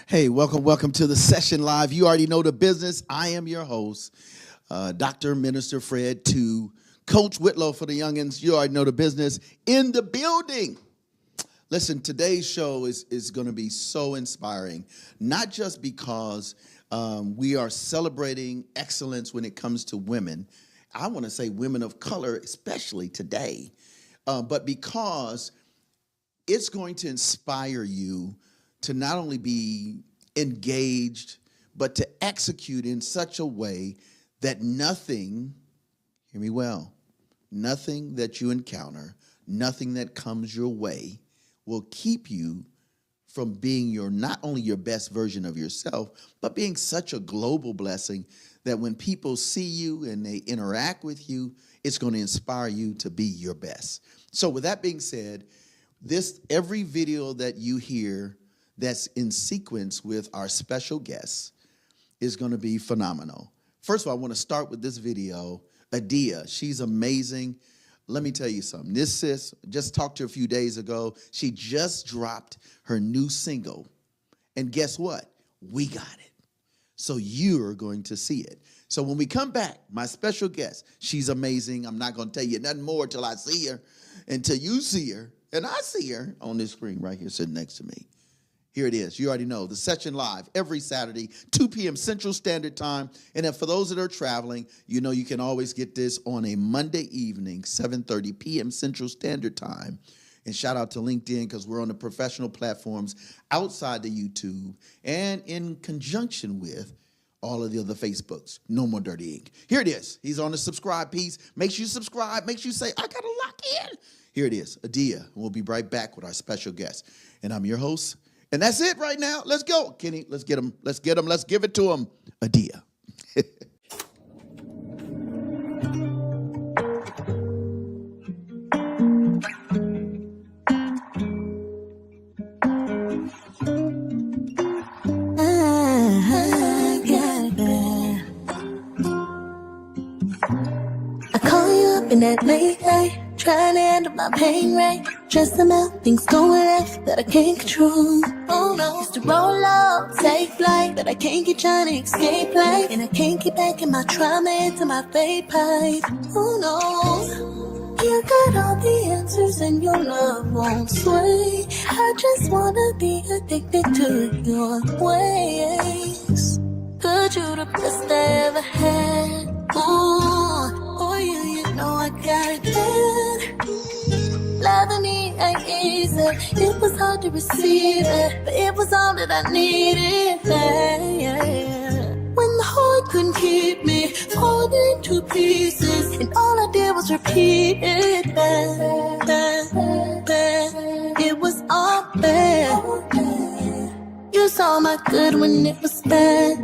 Hey, welcome to the session live. You already know the business. I am your host, Dr. Minister Fred, to Coach Whitlow for the youngins. You already know the business in the building. Listen, today's show is going to be so inspiring, not just because we are celebrating excellence when it comes to women. I want to say women of color, especially today, but because it's going to inspire you to not only be engaged, but to execute in such a way that nothing, hear me well, nothing that you encounter, nothing that comes your way will keep you from being not only your best version of yourself, but being such a global blessing that when people see you and they interact with you, it's going to inspire you to be your best. So with that being said, every video that you hear that's in sequence with our special guests is going to be phenomenal. First of all, I want to start with this video. Adia, she's amazing. Let me tell you something. This sis, just talked to her a few days ago. She just dropped her new single. And guess what? We got it. So you're going to see it. So when we come back, my special guest, she's amazing. I'm not going to tell you nothing more till I see her, until you see her. And I see her on this screen right here sitting next to me. Here it is. You already know. The session live every Saturday, 2 p.m. Central Standard Time. And then for those that are traveling, you know you can always get this on a Monday evening, 7:30 p.m. Central Standard Time. And shout out to LinkedIn because we're on the professional platforms outside the YouTube and in conjunction with all of the other Facebooks. No More Dirty Inc. Here it is. He's on the subscribe piece. Make sure you subscribe. Make sure you say, I got to lock in. Here it is. Adia. And we'll be right back with our special guest. And I'm your host. And that's it right now. Let's go. Kenny, let's get him. Let's get him. Let's give it to him. Adia. I call you up in that late night, trying to handle my pain right. Just about things going left that I can't control. Oh no, used to roll out, take flight, but I can't get trying to escape life. And I can't get back in my trauma into my fade pipe. Oh no, you got all the answers and your love won't sway. I just wanna be addicted to your ways. Could you the best I ever had? Oh, you know I got it bad. Loving me ain't easy. It was hard to receive it, but it was all that I needed. Yeah. When the heart couldn't keep me, falling into pieces, and all I did was repeat it. Bad. It was all bad. You saw my good when it was bad.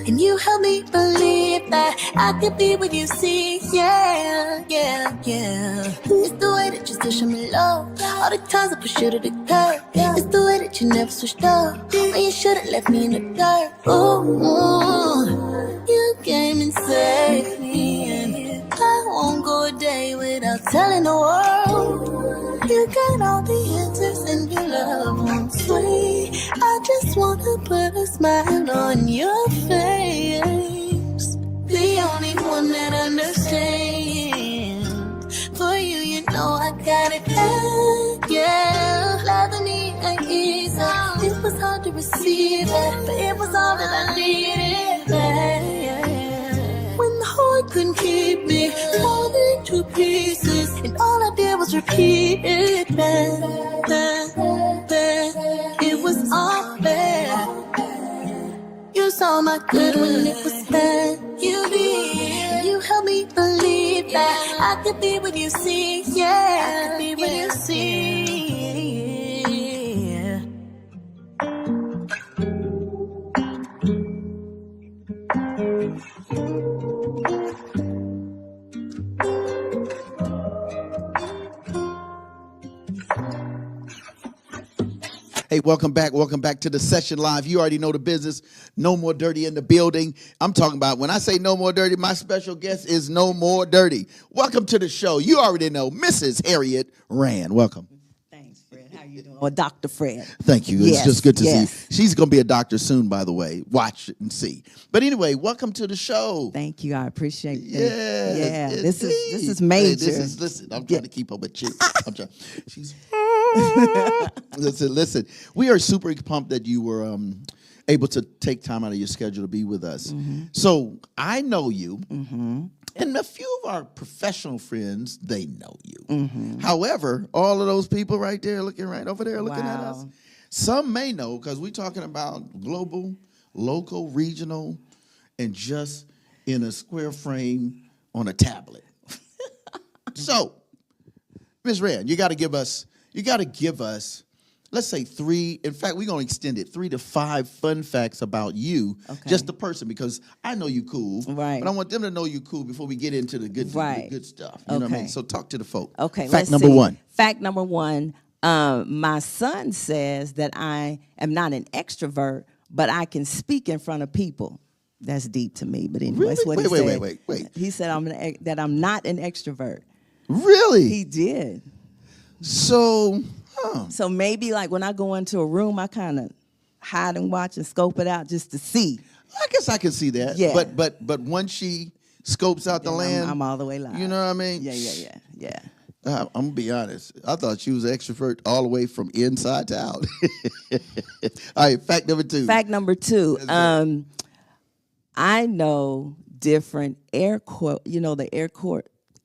And you helped me believe that I could be what you see. Yeah. It's the way that you still show me love. All the times I push you to the curb. It's the way that you never switched up when you should've left me in the dirt. Ooh, you came and saved me, and I won't go a day without telling the world. You got all the answers and your love won't sway. I just wanna put a smile on your face. The only one that understands. For you, you know I got it bad. Yeah, loving me ain't easy. It was hard to receive it, but it was all that I needed. Yeah. When the heart couldn't keep me, falling to pieces, and all I did was repeat it. It was all bad. You saw my good when it was bad. You did. You helped me believe that I could be what you see. Yeah, I could be what you see. Hey, welcome back to the session live. You already know the business. No More Dirty in the building. I'm talking about, when I say No More Dirty, my special guest is No More Dirty. Welcome to the show. You already know Mrs. Harriett Rand. Welcome. Thanks, Fred. How you you doing? Or Dr. Fred. Thank you. Yes, It's just good to yes. see. She's going to be a doctor soon, by the way. Watch it and see. But anyway, welcome to the show. Thank you. I appreciate that. Yes, Yeah, this indeed. is major. Hey, listen, I'm trying to keep up with you. I'm trying. She's listen. We are super pumped that you were able to take time out of your schedule to be with us. So I know you. And a few of our professional friends, they know you. However, all of those people right there, looking right over there, looking at us, some may know because we're talking about global, local, regional, and just in a square frame on a tablet. So, Ms. Rand, you got to give us, let's say 3, in fact, we're going to extend it, 3 to 5 fun facts about you, just the person, because I know you cool, right? But I want them to know you cool before we get into the good, the good stuff. You know what I mean? So talk to the folk. Okay, fact number 1. Fact number 1, my son says that I am not an extrovert, but I can speak in front of people. That's deep to me, but anyway, that's what he said. Wait. He said that I'm not an extrovert. Really? He did. So... So maybe like when I go into a room, I kind of hide and watch and scope it out just to see. I guess I can see that. Yeah. But once she scopes out the land, I'm all the way live. You know what I mean? Yeah. I'm gonna be honest. I thought she was an extrovert all the way from inside to out. All right, fact number 2. Fact number 2. I know different the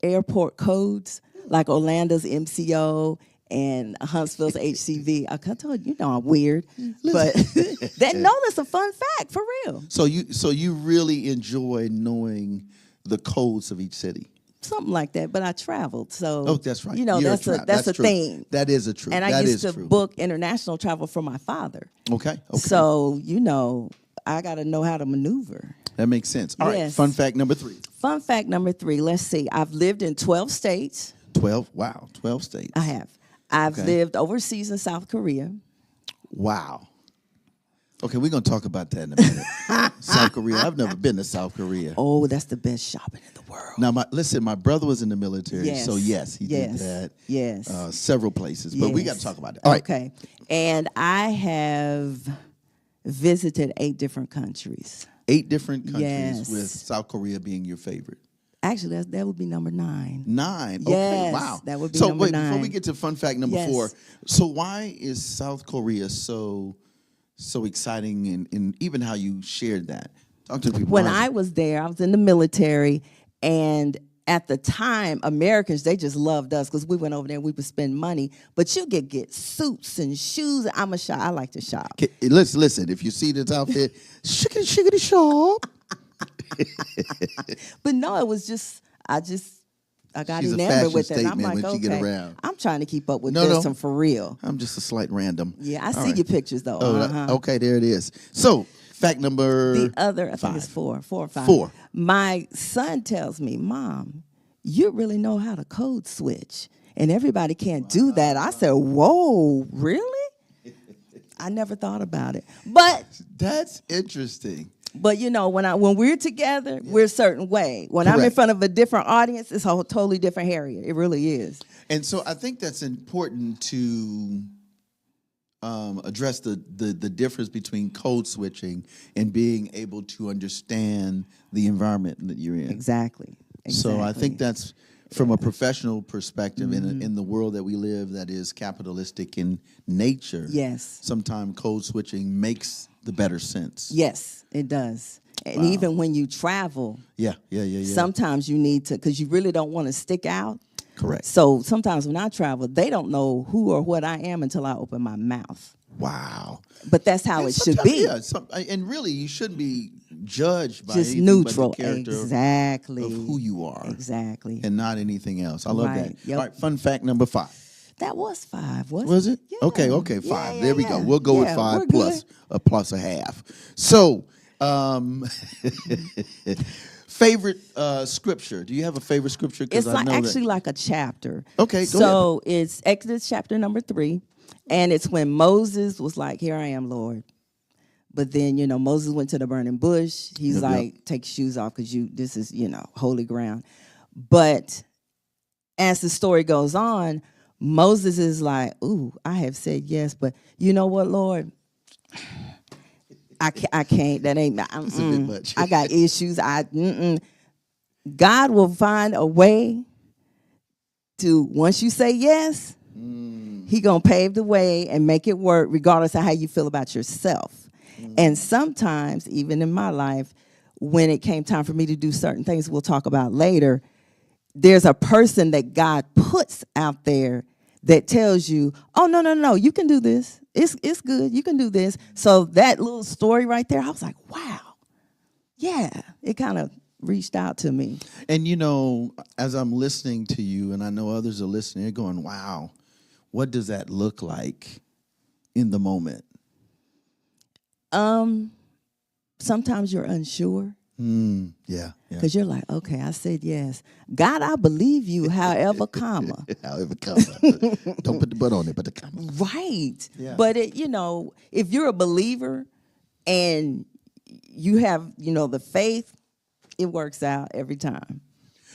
airport codes, like Orlando's MCO and Huntsville's HCV. I told you, I'm weird, but that's a fun fact for real. So you really enjoy knowing the codes of each city. Something like that, but I traveled, so that's right. That's a true. thing. That is a truth. And I used to book international travel for my father. Okay. So I got to know how to maneuver. That makes sense. All right. Fun fact number 3. Fun fact number 3. Let's see. I've lived in 12 states. 12. Wow. 12 states. I have. I've lived overseas in South Korea. Wow. Okay, we're going to talk about that in a minute. South Korea. I've never been to South Korea. Oh, that's the best shopping in the world. Now, my brother was in the military, so yes, he did that. Yes. Several places, but we got to talk about it. All right. Okay. And I have visited 8 different countries. 8 different countries, yes, with South Korea being your favorite. Actually, that would be number 9. 9? Okay, yes, wow. That would be number 9. Before we get to fun fact number 4, so why is South Korea so exciting, and even how you shared that? Talk to the people. When I was there, I was in the military, and at the time, Americans, they just loved us because we went over there and we would spend money. But you could get suits and shoes. I'm a shop. I like to shop. Okay, listen. If you see this outfit, shiggity shop. But no, it was just I got She's enamored with it. And I'm like, when okay, she get around. I'm trying to keep up with this and for real. I'm just a slight random. Yeah, I see your pictures though. Okay, there it is. So, fact number the other, I 5. think it's 4 or 5. 4. My son tells me, Mom, you really know how to code switch, and everybody can't do that. I said, whoa, really? I never thought about it, but that's interesting. But when we're together, we're a certain way. When I'm in front of a different audience, it's a totally different Harriett. It really is. And so I think that's important to address the difference between code switching and being able to understand the environment that you're in. Exactly. So I think that's from a professional perspective in the world that we live that is capitalistic in nature. Yes. Sometimes code switching makes the better sense. Yes, it does. And even when you travel, sometimes you need to, because you really don't want to stick out. Correct. So sometimes when I travel, they don't know who or what I am until I open my mouth. Wow. But that's how it should be. Yeah, and really, you shouldn't be judged by just anything neutral, but the character exactly, of who you are. Exactly. And not anything else. I love that. Yep. All right, fun fact number 5. That was 5, wasn't Was it? Yeah. Okay, 5. Yeah, there we go. We'll go with 5 plus a half. So, favorite scripture. Do you have a favorite scripture? It's actually like a chapter. Okay, go ahead. So it's Exodus chapter number 3, and it's when Moses was like, "Here I am, Lord." But then, Moses went to the burning bush. He's like, "Take your shoes off because this is, holy ground." But as the story goes on, Moses is like, ooh, I have said yes, but you know what, Lord? I can't. That ain't. It's a bit much. I got issues. God will find a way to, once you say yes, he gonna pave the way and make it work regardless of how you feel about yourself. And sometimes, even in my life, when it came time for me to do certain things we'll talk about later, there's a person that God puts out there that tells you, oh, no, you can do this. It's good. You can do this. So that little story right there, I was like, wow. Yeah, it kind of reached out to me. And, you know, as I'm listening to you, and I know others are listening, they're going, wow, what does that look like in the moment? Sometimes you're unsure. Yeah. Because you're like, okay, I said yes. God, I believe you, however, comma. However, comma. Don't put the butt on it, but the comma. Right. Yeah. But, if you're a believer and you have, the faith, it works out every time.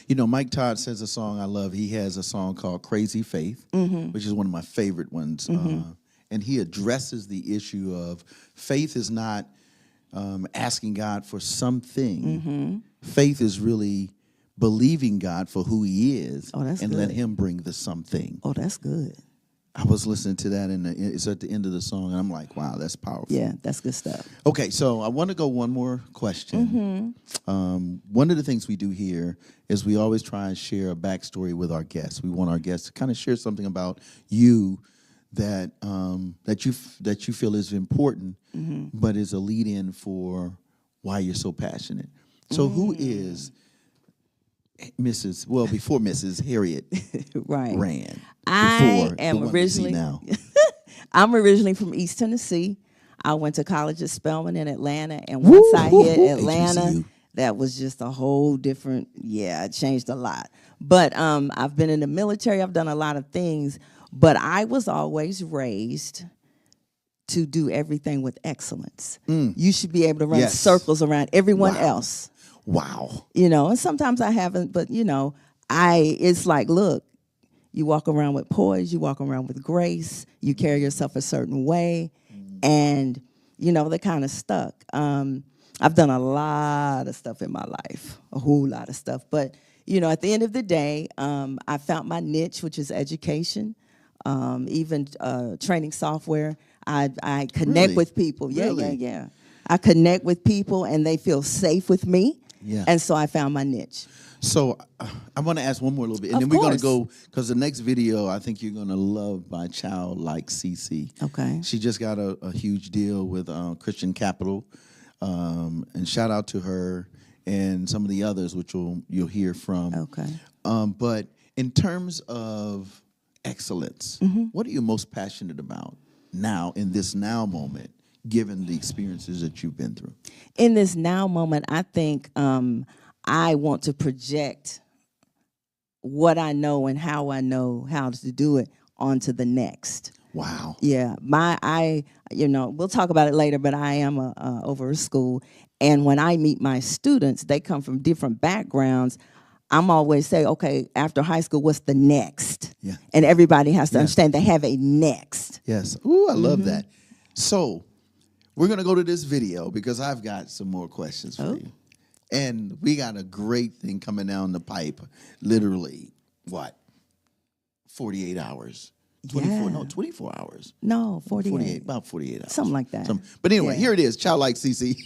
You know, Mike Todd says a song I love. He has a song called Crazy Faith, which is one of my favorite ones. And he addresses the issue of faith is not asking God for something. Faith is really believing God for who he is and good. let him bring the something. Oh, that's good. I was listening to that, and it's at the end of the song, and I'm like, wow, that's powerful. Yeah, that's good stuff. Okay, so I want to go one more question. One of the things we do here is we always try and share a backstory with our guests. We want our guests to kind of share something about you that you feel is important, but is a lead-in for why you're so passionate. So who is before Mrs. Harriett Right. ran? I am originally now. I'm originally from East Tennessee. I went to college at Spelman in Atlanta, and once I hit Atlanta, HBCU. that was just a whole different. Yeah, it changed a lot. But I've been in the military. I've done a lot of things, but I was always raised to do everything with excellence. You should be able to run circles around everyone else. Wow. And sometimes I haven't, but it's like, look, you walk around with poise, you walk around with grace, you carry yourself a certain way, and, they're kind of stuck. I've done a lot of stuff in my life, a whole lot of stuff. But, at the end of the day, I found my niche, which is education, even training software. I connect with people. Yeah. I connect with people, and they feel safe with me. Yeah. And so I found my niche. So I want to ask one more little bit, and then we're going to go, because the next video I think you're going to love by child like Cece. Okay. She just got a huge deal with Christian Capital, and shout out to her and some of the others, which you'll hear from. Okay. But in terms of excellence, what are you most passionate about now in this now moment, given the experiences that you've been through? In this now moment, I think I want to project what I know and how I know how to do it onto the next. Wow. Yeah. We'll talk about it later, but I am over a school. And when I meet my students, they come from different backgrounds. I'm always say, okay, after high school, what's the next? Yeah. And everybody has to understand they have a next. Yes. Ooh, I love that. So we're going to go to this video because I've got some more questions for you. And we got a great thing coming down the pipe. Literally, 48 hours? 24? No, 24 hours. No, 48. About 48 hours. Something like that. But anyway, here it is. Child like Cece.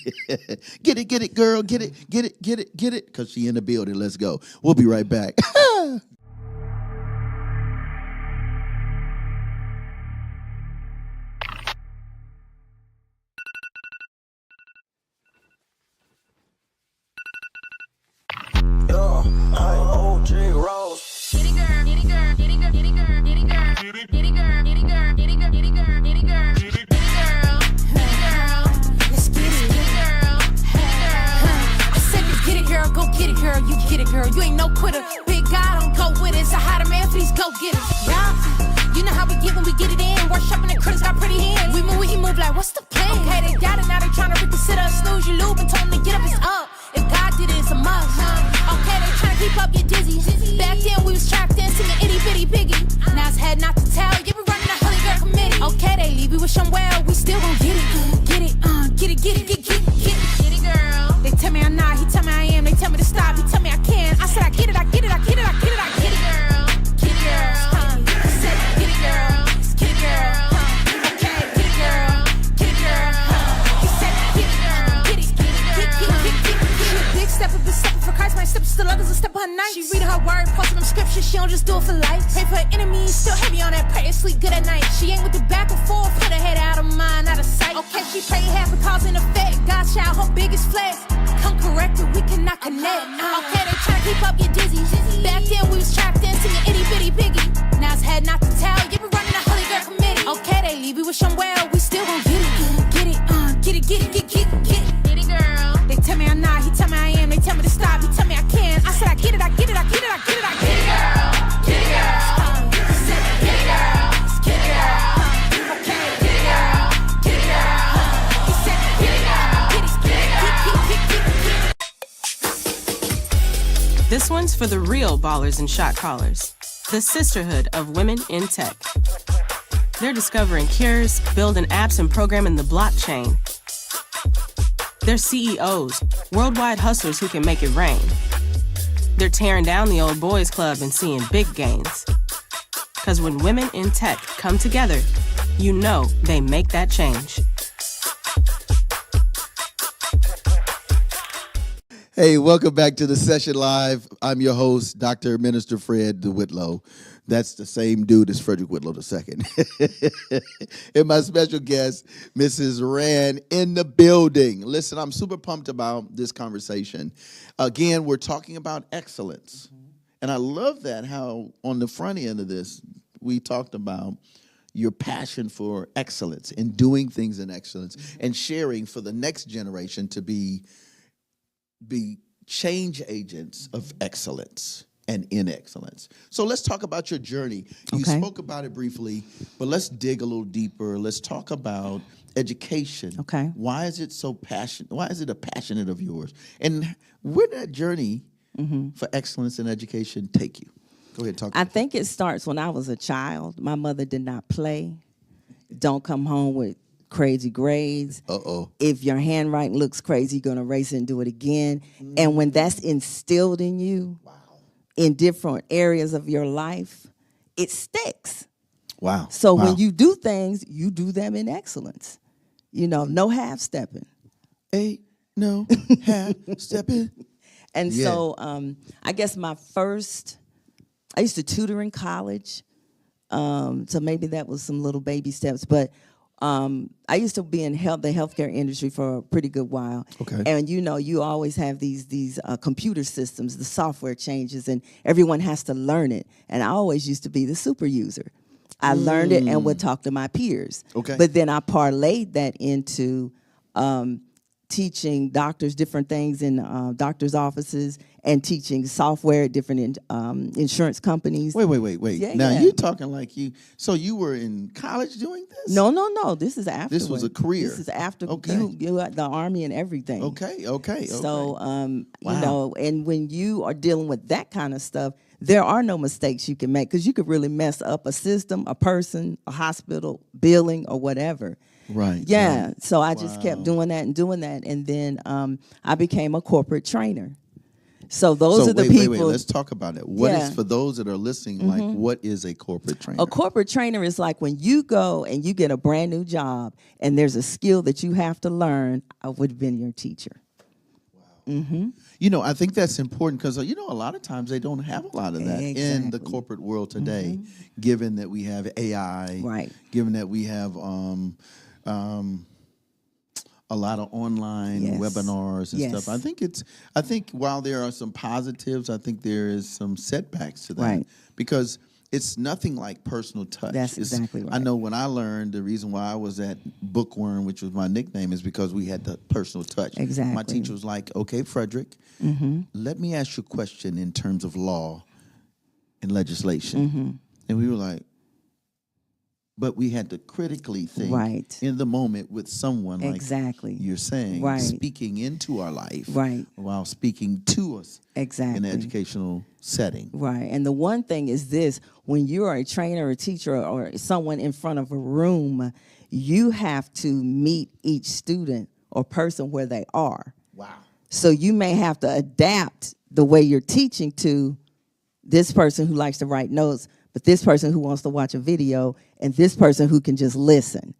Get it, girl. Get it. Because she in the building. Let's go. We'll be right back. You ain't no quitter. Big God don't go with it. So how the man, please go get it. Yeah. You know how we get when we get it in. Workshopping and critics got pretty hands. We move, he move like, what's the plan? Okay, they got it, now they tryna reconsider. Snooze, you lube and told them to get up, it's up. If God did it, it's a must. Okay, they tryna keep up, get dizzy. Back then we was trapped in, singing itty bitty piggy. Now Nas had not to tell. You been running a holy girl committee. Okay, they leave, we wish them well. We still gon' get it. Get it, get it, get it, get it, get it, girl. They tell me I'm not, he tell me I am. They tell me to stop, he tell me I can. I said I get it, I get it, I get it, I get it, I get it, girl. Get it, girl. He said get it, girl. Get it, girl. Okay, get it, girl. Get it, girl. He said get it, girl. Get it, get it. She a big step up, stepping for Christ. My steps still others, a step on her night. She reading her word, posting them scriptures. She don't just do it for life. Pray for her enemies, still heavy on that prayer. Sleep good at night. She ain't with the back and forth. Put her head out of mind, out of sight. Okay, she pray half and cause and effect. God's child, her biggest flex. Come correct it, we cannot connect. Okay, they tryna keep up, get dizzy. Back then we was trapped in singing itty bitty piggy. Now it's head not to tell. You been running a holy girl committee. Okay, they leave, we wish them well. We still gon' get it. Get it, get it, get it, get it, get it. Get it, girl. They tell me I'm not, he tell me I am. They tell me to stop, he tell me I can. I said I get it, I get it, I get it, I get it, I get it, girl. Get it, girl. He said get it, girl. Get it, girl. Okay, get it, girl. Get it, girl. He said get it, girl. Get it, get it, get it. This one's for the real ballers and shot callers, the sisterhood of women in tech. They're discovering cures, building apps, and programming the blockchain. They're CEOs, worldwide hustlers who can make it rain. They're tearing down the old boys club and seeing big gains. Because when women in tech come together, you know they make that change. Hey, welcome back to the session live. I'm your host, Dr. Minister Fred Whitlow. That's the same dude as Frederick Whitlow II. And my special guest, Mrs. Rand, in the building. Listen, I'm super pumped about this conversation. Again, we're talking about excellence. And I love that how on the front end of this, we talked about your passion for excellence and doing things in excellence and sharing for the next generation to be change agents of excellence and in excellence. So let's talk about your journey. You spoke about it briefly, but let's dig a little deeper. Let's talk about education. Okay. Why is it so passionate? Why is it a passionate of yours? And where did that journey for excellence in education take you? Go ahead, talk. I think it starts when I was a child. My mother did not play. Don't come home with crazy grades. If your handwriting looks crazy, you're going to erase it and do it again. And when that's instilled in you in different areas of your life, it sticks. Wow. So when you do things, you do them in excellence. You know, no half-stepping. Ain't no half-stepping. And so I guess I used to tutor in college. So maybe that was some little baby steps. But I used to be in the healthcare industry for a pretty good while. Okay. And you know, you always have these computer systems, the software changes, and everyone has to learn it. And I always used to be the super user. I learned it and would talk to my peers. Okay. But then I parlayed that into teaching doctors different things in doctors' offices and teaching software at different insurance companies. Wait. Yeah, Now, yeah. you're talking like so you were in college doing this? No. This is after. This was a career. This is after Okay. you had the Army and everything. Okay. So, Wow. you know, and when you are dealing with that kind of stuff, there are no mistakes you can make because you could really mess up a system, a person, a hospital, billing, or whatever. Right. Yeah. Right. So I just kept doing that. And then I became a corporate trainer. So those are the people. Wait. Let's talk about it. What is, Yeah. for those that are listening, like, what is a corporate trainer? A corporate trainer is like when you go and you get a brand new job and there's a skill that you have to learn, I would have been your teacher. You know, I think that's important because, you know, a lot of times they don't have a lot of that in the corporate world today, given that we have AI, Right. given that we have a lot of online Yes. webinars and Yes. stuff. I think while there are some positives, I think there is some setbacks to that. Right. Because it's nothing like personal touch. That's exactly right. I know when I learned, the reason why I was at Bookworm, which was my nickname, is because we had the personal touch. Exactly. My teacher was like, okay, Frederick, let me ask you a question in terms of law and legislation. And we were like, but we had to critically think Right. in the moment with someone like Exactly. you're saying, Right. speaking into our life Right. while speaking to us Exactly. in an educational setting. Right. And the one thing is this, when you are a trainer, a teacher, or someone in front of a room, you have to meet each student or person where they are. Wow. So you may have to adapt the way you're teaching to this person who likes to write notes, but this person who wants to watch a video, and this person who can just listen.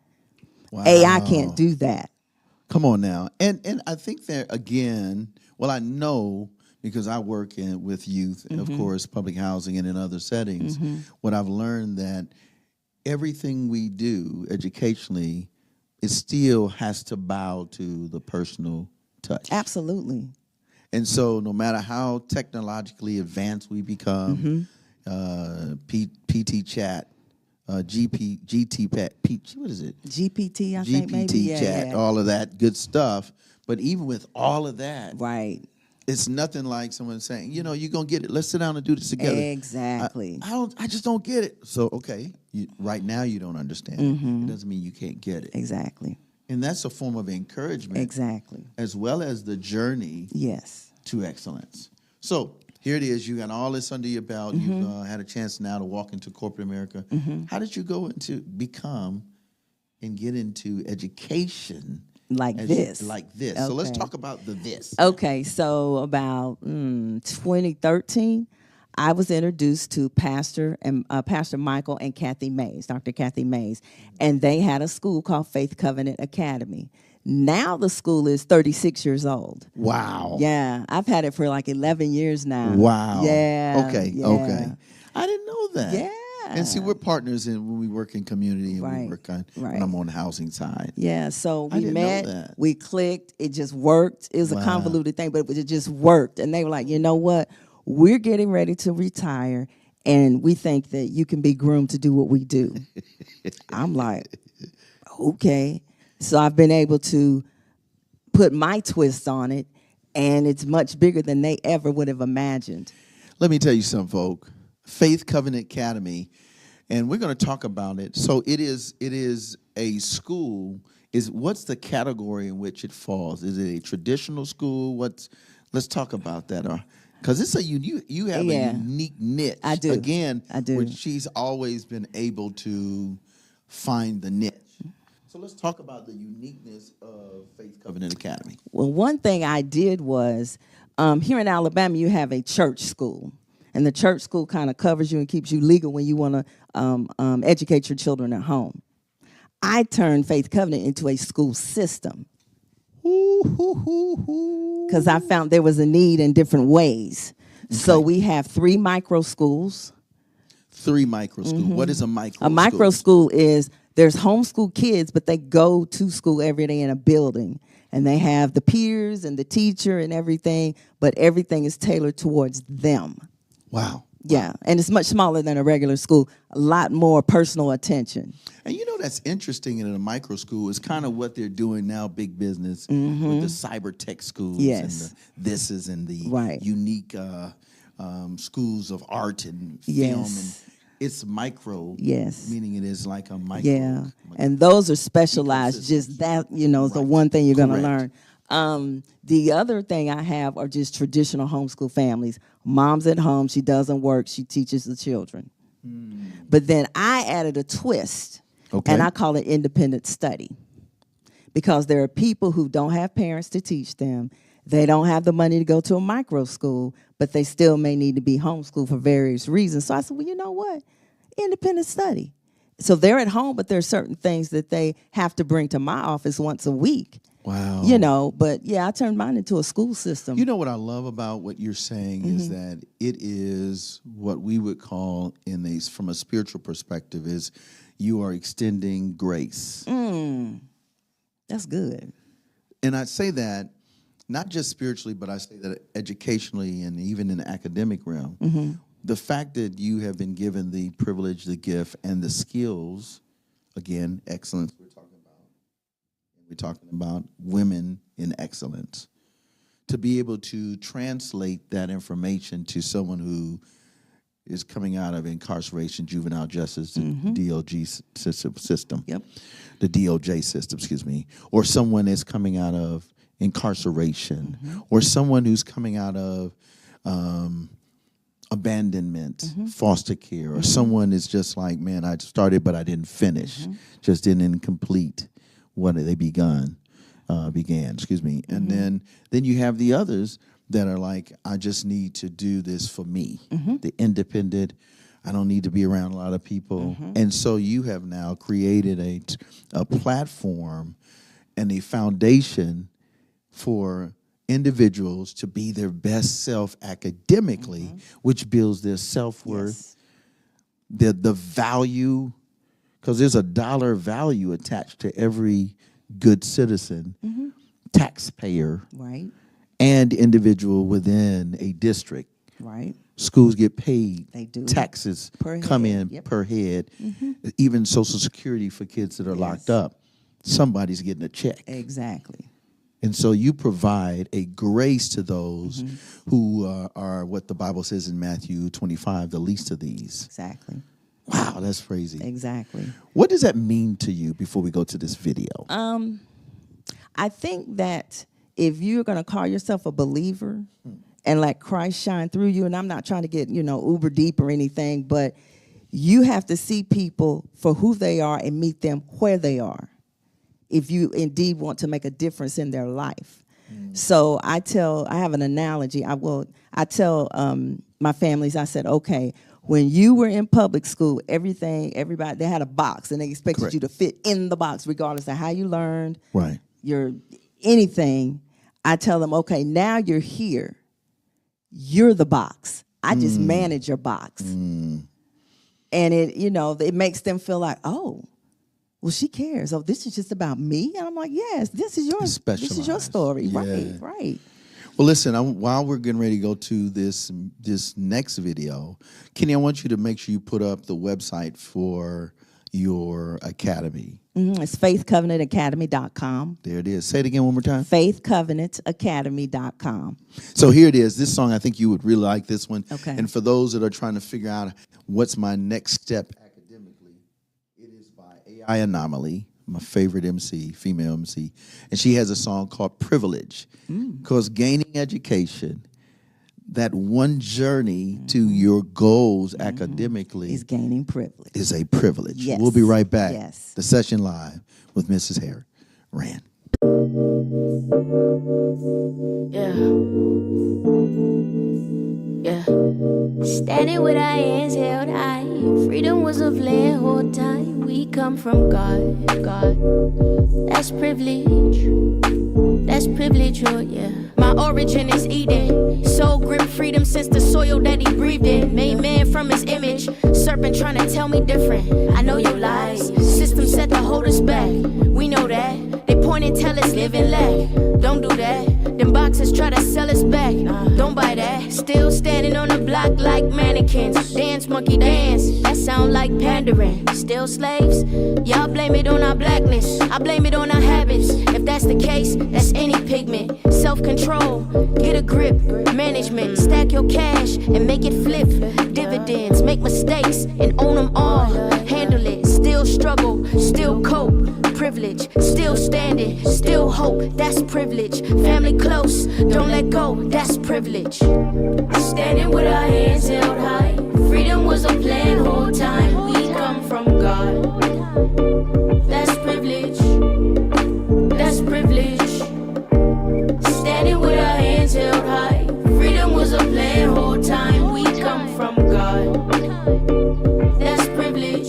Wow. AI can't do that. Come on now. And I think that, again, well, I know because I work with youth, and of course, public housing and in other settings, what I've learned that everything we do educationally, it still has to bow to the personal touch. Absolutely. And so no matter how technologically advanced we become, PT chat, GT Pat, what is it? GPT, I think maybe. GPT chat, all of that good stuff. But even with all of that, Right. it's nothing like someone saying, you're going to get it. Let's sit down and do this together. Exactly. I just don't get it. So, okay, right now you don't understand it. It doesn't mean you can't get it. Exactly. And that's a form of encouragement. Exactly. As well as the journey Yes. to excellence. So here it is. You got all this under your belt. You've had a chance now to walk into corporate America. How did you go into become and get into education Like this. Like this. So let's Okay. talk about the this. Okay, so about 2013, I was introduced to Pastor Michael and Kathy Mays, Dr. Kathy Mays, and they had a school called Faith Covenant Academy. Now the school is 36 years old. Wow. Yeah, I've had it for like 11 years now. Wow. Yeah. Okay. Yeah. Okay. I didn't know that. Yeah. And see, we're partners when we work in community and we Right. work on Right. when I'm on the housing side. Yeah, so I we didn't know met, that. we clicked, it just worked. It was Wow. a convoluted thing, but it just worked. And they were like, you know what? We're getting ready to retire, and we think that you can be groomed to do what we do. I'm like, okay. So I've been able to put my twist on it, and it's much bigger than they ever would have imagined. Let me tell you something, folk. Faith Covenant Academy, and we're going to talk about it. So it is a school. What's the category in which it falls? Is it a traditional school? Let's talk about that. Because it's you have Yeah. a unique niche. I do. Again, I do. which she's always been able to find the niche. So let's talk about the uniqueness of Faith Covenant Academy. Well, one thing I did was, here in Alabama, you have a church school. And the church school kind of covers you and keeps you legal when you want to educate your children at home. I turned Faith Covenant into a school system because I found there was a need in different ways. Okay. So we have 3 micro schools. 3 micro schools. What is a micro school? A micro school is there's homeschool kids, but they go to school every day in a building. And they have the peers and the teacher and everything, but everything is tailored towards them. Wow. Yeah, and it's much smaller than a regular school, a lot more personal attention. And that's interesting in a micro school is kind of what they're doing now, big business, with the cyber tech schools Yes. and the thises and the Right. unique schools of art and film. Yes. And it's micro, Yes. meaning it is like a micro. Yeah, and those are specialized, just that, is the one thing you're going to Correct. learn. The other thing I have are just traditional homeschool families. Mom's at home, she doesn't work, she teaches the children. But then I added a twist, and I call it independent study. Because there are people who don't have parents to teach them. They don't have the money to go to a micro school, but they still may need to be homeschooled for various reasons. So I said, well, you know what? Independent study. So they're at home, but there are certain things that they have to bring to my office once a week. Wow. But yeah, I turned mine into a school system. You know what I love about what you're saying is that it is what we would call from a spiritual perspective is you are extending grace. That's good. And I say that not just spiritually, but I say that educationally and even in the academic realm. The fact that you have been given the privilege, the gift, and the skills, again, excellence we're talking about women in excellence, to be able to translate that information to someone who is coming out of incarceration, juvenile justice, the DOJ system. Yep. The DOJ system, excuse me. Or someone that's coming out of incarceration. Or someone who's coming out of abandonment, foster care. Or someone is just like, man, I started but I didn't finish. Just didn't complete what they began, excuse me. And then you have the others that are like, I just need to do this for me. The independent, I don't need to be around a lot of people. And so you have now created a platform and a foundation for individuals to be their best self academically, which builds their self-worth, the value, because there's a dollar value attached to every good citizen, taxpayer, Right. and individual within a district. Right. Schools get paid. They do. Taxes Per come head. in per head. Even Social Security for kids that are locked up. Somebody's getting a check. Exactly. And so you provide a grace to those who are what the Bible says in Matthew 25, the least of these. Exactly. Wow, that's crazy. Exactly. What does that mean to you before we go to this video? I think that if you're going to call yourself a believer and let Christ shine through you, and I'm not trying to get, uber deep or anything, but you have to see people for who they are and meet them where they are if you indeed want to make a difference in their life. So I have an analogy. I tell my families, I said, okay, when you were in public school, everybody, they had a box and they expected you to fit in the box regardless of how you learned. Right. Your anything. I tell them, okay, now you're here. You're the box. I just manage your box. And it makes them feel like, oh, well, she cares. Oh, this is just about me? And I'm like, yes, this is your story. Yeah. Right. Well, listen, while we're getting ready to go to this next video, Kenny, I want you to make sure you put up the website for your academy. It's faithcovenantacademy.com. There it is. Say it again one more time. faithcovenantacademy.com. So here it is. This song, I think you would really like this one. Okay. And for those that are trying to figure out what's my next step academically, it is by AI Anomaly, my favorite MC, female MC. And she has a song called Privilege. Because gaining education, that one journey to your goals academically Is gaining privilege. is a privilege. Yes. We'll be right back. Yes. The session live with Mrs. Harriett. Rand. Yeah. Standing with our hands held high. Freedom was a plan whole time. We come from God. That's privilege. That's privilege, oh yeah. My origin is Eden. Soul grim freedom since the soil that he breathed in. Made man from his image. Serpent trying to tell me different. I know your lies. System set to hold us back. We know that. They point and tell us live and lack. Don't do that. Them boxes try to sell us back. Don't buy that. Still standing on the block like mannequins. Dance, monkey, dance. That sound like pandering. Still slaves? Y'all blame it on our blackness. I blame it on our habits. If that's the case, that's any pigment. Self-control, get a grip. Management, stack your cash and make it flip. Dividends, make mistakes and own them all. Handle it, still struggle, still cope. Privilege, still standing, still hope. That's privilege. Family close, don't let go. That's privilege. Standing with our hands held high. Freedom was a plan whole time. We come from God. That's privilege. That's privilege. Standing with our hands held high. Freedom was a plan whole time. We come from God. That's privilege.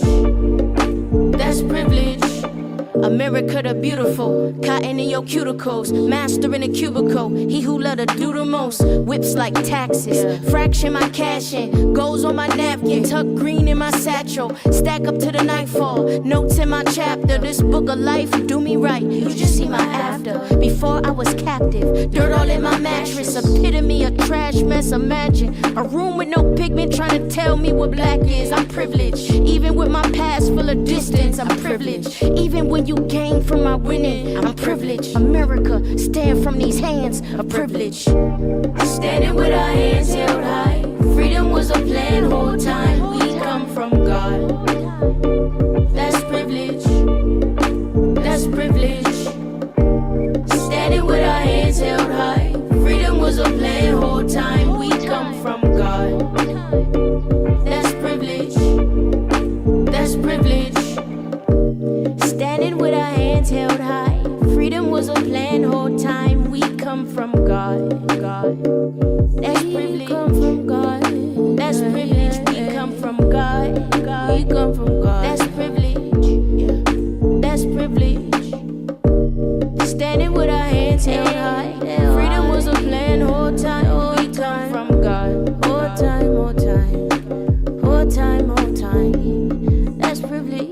That's privilege. America the beautiful, cotton in your cuticles, master in a cubicle, he who let her do the most, whips like taxes, fraction my cash in, goes on my napkin, tuck green in my satchel, stack up to the nightfall, notes in my chapter, this book of life, do me right, you just see my after, before I was captive, dirt all in my mattress, epitome of trash mess, imagine, a room with no pigment trying to tell me what black is, I'm privileged, even with my past full of distance, I'm privileged, even when you gain from my winning, I'm privileged. America, stand from these hands, a privilege. Standing with our hands held high. Freedom was a plan whole time. We come from God. That's privilege. That's privilege. Standing with our hands held high. Freedom was a plan whole time. We come from God. That's privilege. That's privilege. Standing with our hands held high. Freedom was a plan whole time. We come from God. That's privilege. Come from God. That's privilege. We come from God. We come from God. That's privilege. That's privilege. Standing with our hands held high. Freedom was a plan whole time. We come from God. Whole time, whole time. Whole time, whole time. That's privilege.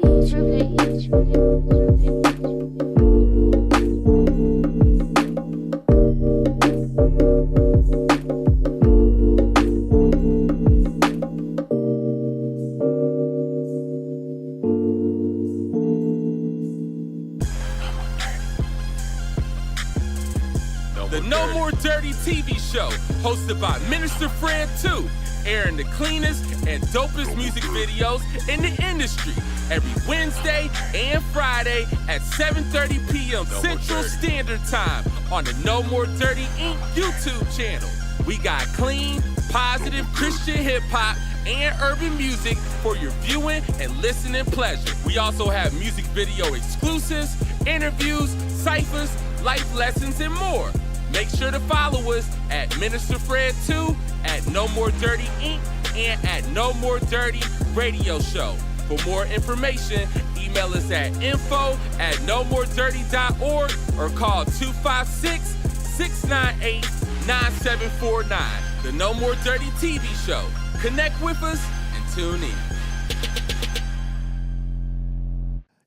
The No More Dirty TV show, hosted by Minister Fred 2, airing the cleanest and dopest music videos in the industry every Wednesday and Friday at 7:30 p.m. Central Standard Time on the No More Dirty Inc. YouTube channel. We got clean, positive Christian hip-hop and urban music for your viewing and listening pleasure. We also have music video exclusives, interviews, ciphers, life lessons, and more. Make sure to follow us at Minister Fred 2, at No More Dirty Inc., and at No More Dirty Radio Show. For more information, email us at info@nomoredirty.org or call 256-698-9749. The No More Dirty TV show. Connect with us and tune in.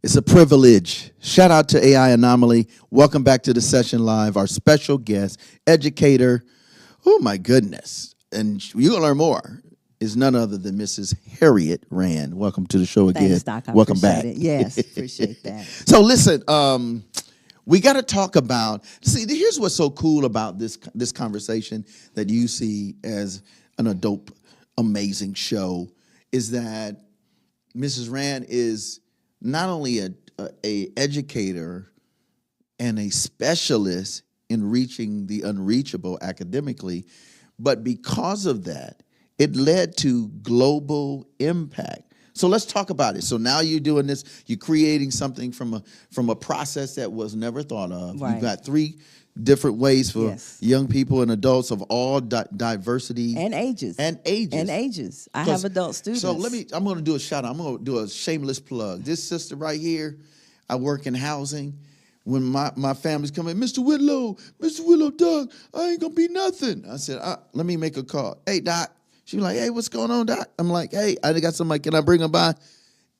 It's a privilege. Shout out to AI Anomaly. Welcome back to the session live. Our special guest, educator. Oh my goodness. And you're going to learn more. Is none other than Mrs. Harriett Rand. Welcome to the show again. Thanks, Doc. I Welcome appreciate back. It. Yes, appreciate that. So listen, we got to talk about, here's what's so cool about this conversation that you see as an adult, amazing show is that Mrs. Rand is not only a educator and a specialist in reaching the unreachable academically, but because of that, it led to global impact. So let's talk about it. So now you're doing this, you're creating something from a process that was never thought of. Right. You've got 3 different ways for Yes. young people and adults of all diversity. And ages. I have adult students. So I'm going to do a shout out. I'm going to do a shameless plug. This sister right here, I work in housing. When my family's coming, Mr. Whitlow, Doc, I ain't going to be nothing. I said, let me make a call. Hey, Doc. She was like, hey, what's going on, Doc? I'm like, hey, I got somebody. Can I bring them by?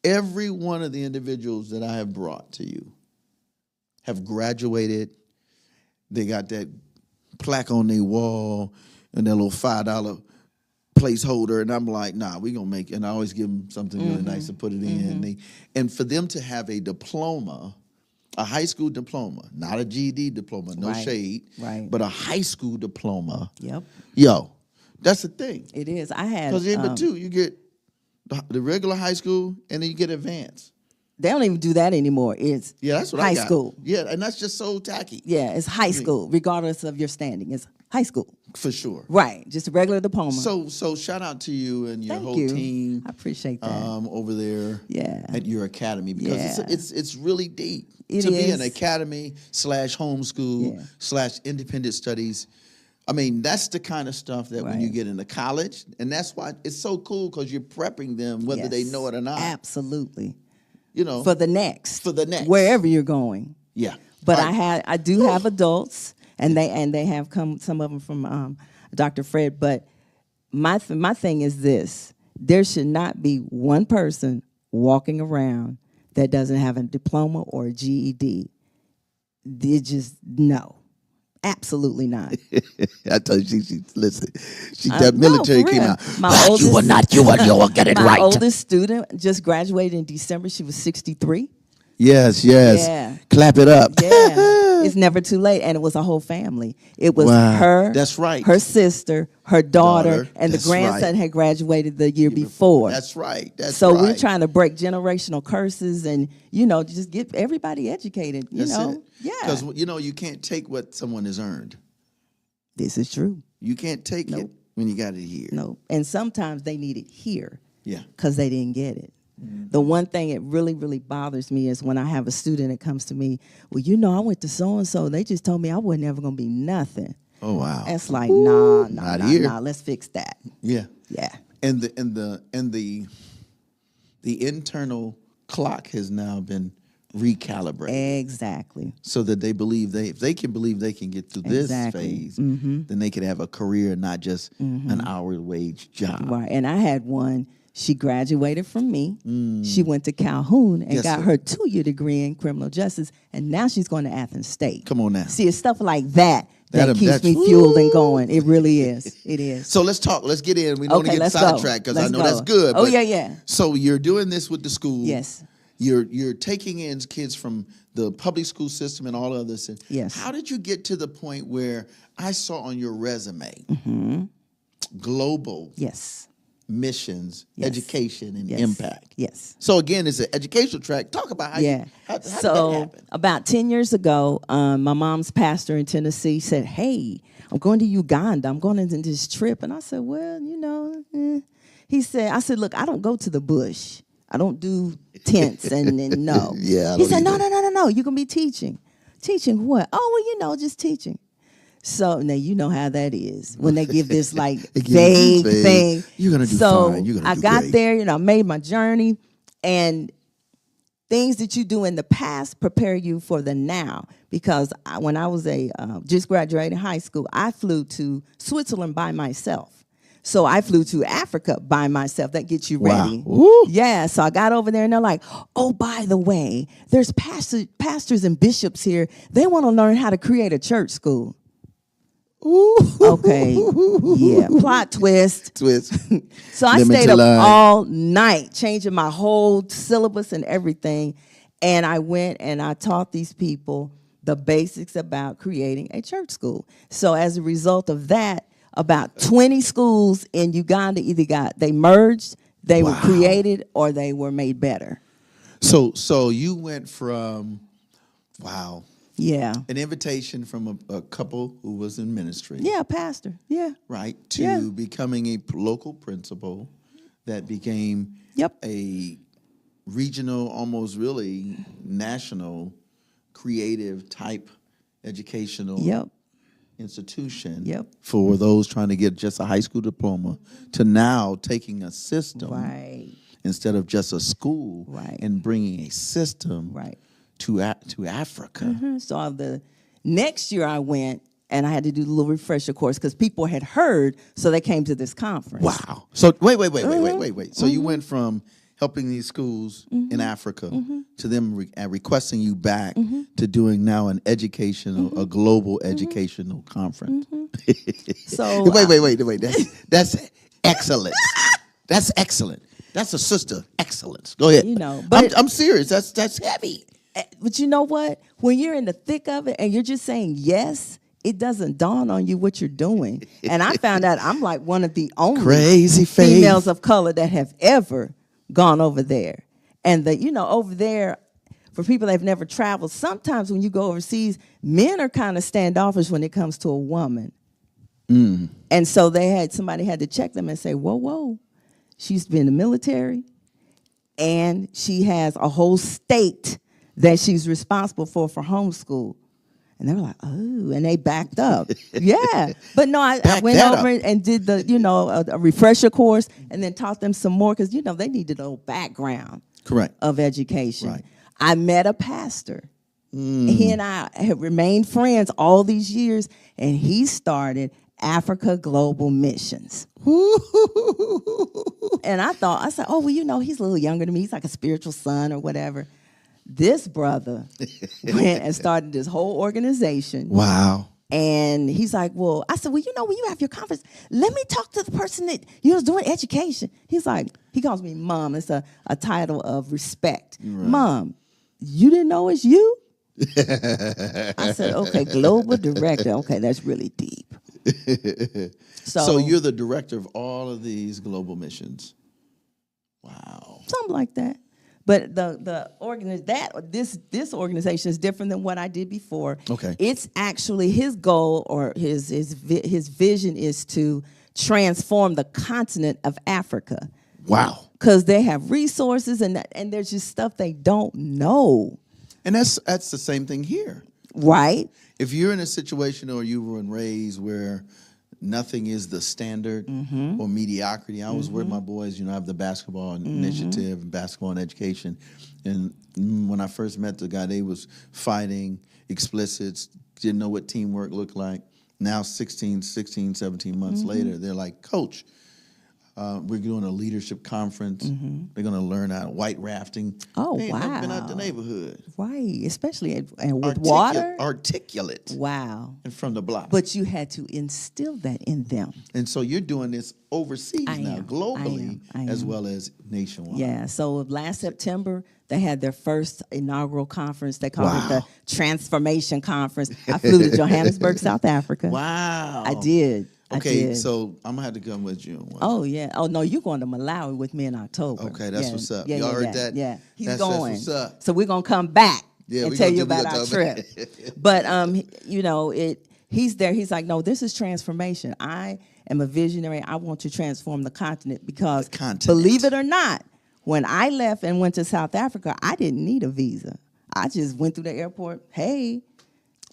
Every one of the individuals that I have brought to you have graduated. They got that plaque on their wall and that little $5 placeholder. And I'm like, nah, we going to make it. And I always give them something really nice to put it in. And for them to have a diploma, a high school diploma, not a GED diploma, no shade, but a high school diploma. Yep. Yo, that's the thing. It is. I had. Because in the 2, you get the regular high school and then you get advanced. They don't even do that anymore. It's that's what high I got. school. Yeah, and that's just so tacky. Yeah, it's high school, regardless of your standing. It's high school. For sure. Right, just a regular diploma. So shout out to you and your Thank whole you. team. I appreciate that. Over there at your academy because it's really deep. It to be is. an academy / homeschool / independent studies. I mean, that's the kind of stuff that when you get into college, and that's why it's so cool because you're prepping them whether they know it or not. Absolutely. You know, for the next, wherever you're going. Yeah. But I do have adults, and they have come, some of them from Dr. Fred. But my thing is this: there should not be one person walking around that doesn't have a diploma or a GED. They just no. Absolutely not. I told you, listen, that military came out. You will get it right. My oldest student just graduated in December. She was 63. Yes. Yeah. Clap it up. Yeah. It's never too late. And it was a whole family. It was Wow. her, That's right. her sister, her daughter, and the That's grandson right. had graduated the year before. That's right. That's so right. we're trying to break generational curses and, just get everybody educated, Yeah. Because, you can't take what someone has earned. This is true. You can't take it when you got it here. No. And sometimes they need it here. Yeah. Because they didn't get it. The one thing that really, really bothers me is when I have a student that comes to me, well, I went to so-and-so. They just told me I wasn't ever going to be nothing. Oh, wow. That's like, nah, here. let's fix that. Yeah. Yeah. And the internal clock has now been recalibrated. Exactly. So that they believe if they can believe they can get through this phase, then they can have a career, not just an hourly wage job. Right. And I had one. She graduated from me. She went to Calhoun and got her 2-year degree in criminal justice, and now she's going to Athens State. Come on now. See, it's stuff like that That's keeps me fueled and going. It really is. It is. So let's talk. Let's get in. We don't want to get let's sidetracked because I know that's good. Oh, but- yeah. So you're doing this with the school. Yes. You're taking in kids from the public school system and all of this. And Yes. How did you get to the point where I saw on your resume global Yes. missions, Yes. education, and Yes. impact? Yes. So again, it's an educational track. Talk about how Yeah. how did that So happen? about 10 years ago, my mom's pastor in Tennessee said, hey, I'm going to Uganda. I'm going on this trip. And I said, well, I said, look, I don't go to the bush. I don't do tents and no. Yeah, I He don't said, either. no. You're going to be teaching. Teaching what? Oh, well, just teaching. So now you know how that is when they give this like They give you vague vague. thing. You're gonna do so fine. You're gonna I do got great. there, I made my journey, and things that you do in the past prepare you for the now. Because when I was just graduating high school, I flew to Switzerland by myself. So I flew to Africa by myself. That gets you ready. Wow. Woo. Yeah, so I got over there and they're like, oh, by the way, there's pastors and bishops here. They want to learn how to create a church school. Ooh. Okay, yeah, plot twist. Twist. So I Let me stayed tell up you. all night, changing my whole syllabus and everything. And I went and I taught these people the basics about creating a church school. So as a result of that, about 20 schools in Uganda they merged, they were created, or they were made better. So you went from, Yeah. an invitation from a couple who was in ministry. Yeah, pastor. Yeah. Right, to Yeah. becoming a local principal that became Yep. a regional, almost really national, creative type educational Yep. institution Yep. for those trying to get just a high school diploma to now taking a system Right. instead of just a school Right. and bringing a system Right. to Africa. So the next year I went and I had to do the little refresher course because people had heard, so they came to this conference. Wow. So wait. So you went from helping these schools in Africa to them requesting you back to doing now an educational, a global educational conference. So wait. That's excellent. That's excellent. That's a sister excellence. Go ahead. but I'm serious. That's heavy. But you know what? When you're in the thick of it and you're just saying yes, it doesn't dawn on you what you're doing. And I found out I'm like one of the only Crazy faith. females of color that have ever gone over there. And over there, for people that have never traveled, sometimes when you go overseas, men are kind of standoffish when it comes to a woman. And so somebody had to check them and say, whoa, she's been in the military and she has a whole state that she's responsible for homeschool. And they were like, oh, and they backed up. Yeah. But no, I went over and did a refresher course and then taught them some more because, they needed a little background Correct. of education. Right. I met a pastor. He and I have remained friends all these years, and he started Africa Global Missions. And I said, oh, well, he's a little younger than me. He's like a spiritual son or whatever. This brother went and started this whole organization. Wow. And he's like, well, I said, well, when you have your conference, let me talk to the person that is doing education. He's like, he calls me Mom. It's a title of respect. Right. Mom, you didn't know it's you? I said, okay, global director. Okay, that's really deep. So you're the director of all of these global missions. Wow. Something like that. But this organization is different than what I did before. Okay. It's actually his goal or his vision is to transform the continent of Africa. Wow. Because they have resources and there's just stuff they don't know. And that's the same thing here. Right. If you're in a situation or you were raised where nothing is the standard or mediocrity. I was with my boys, I have the basketball initiative and basketball and education. And when I first met the guy, they was fighting, explicits, didn't know what teamwork looked like. Now 16, 17 months later, they're like, Coach, we're doing a leadership conference. They're going to learn how white rafting. Oh, they ain't wow. never been out the neighborhood. Right, especially and with water. Articulate. Wow. And from the block. But you had to instill that in them. And so you're doing this overseas now, globally, I am. as well as nationwide. Yeah, so last September, they had their first inaugural conference. They called it the Transformation Conference. I flew to Johannesburg, South Africa. Wow. I did. Okay, so I'm going to have to come with you. Oh, yeah. Oh, no, you're going to Malawi with me in October. Okay, that's what's up. Yeah, Y'all heard that? Yeah, he's That's going. what's up. So we're going to come back and tell you about our talk trip. But, he's there. He's like, no, this is transformation. I am a visionary. I want to transform the continent because, believe it or not, when I left and went to South Africa, I didn't need a visa. I just went through the airport. Hey.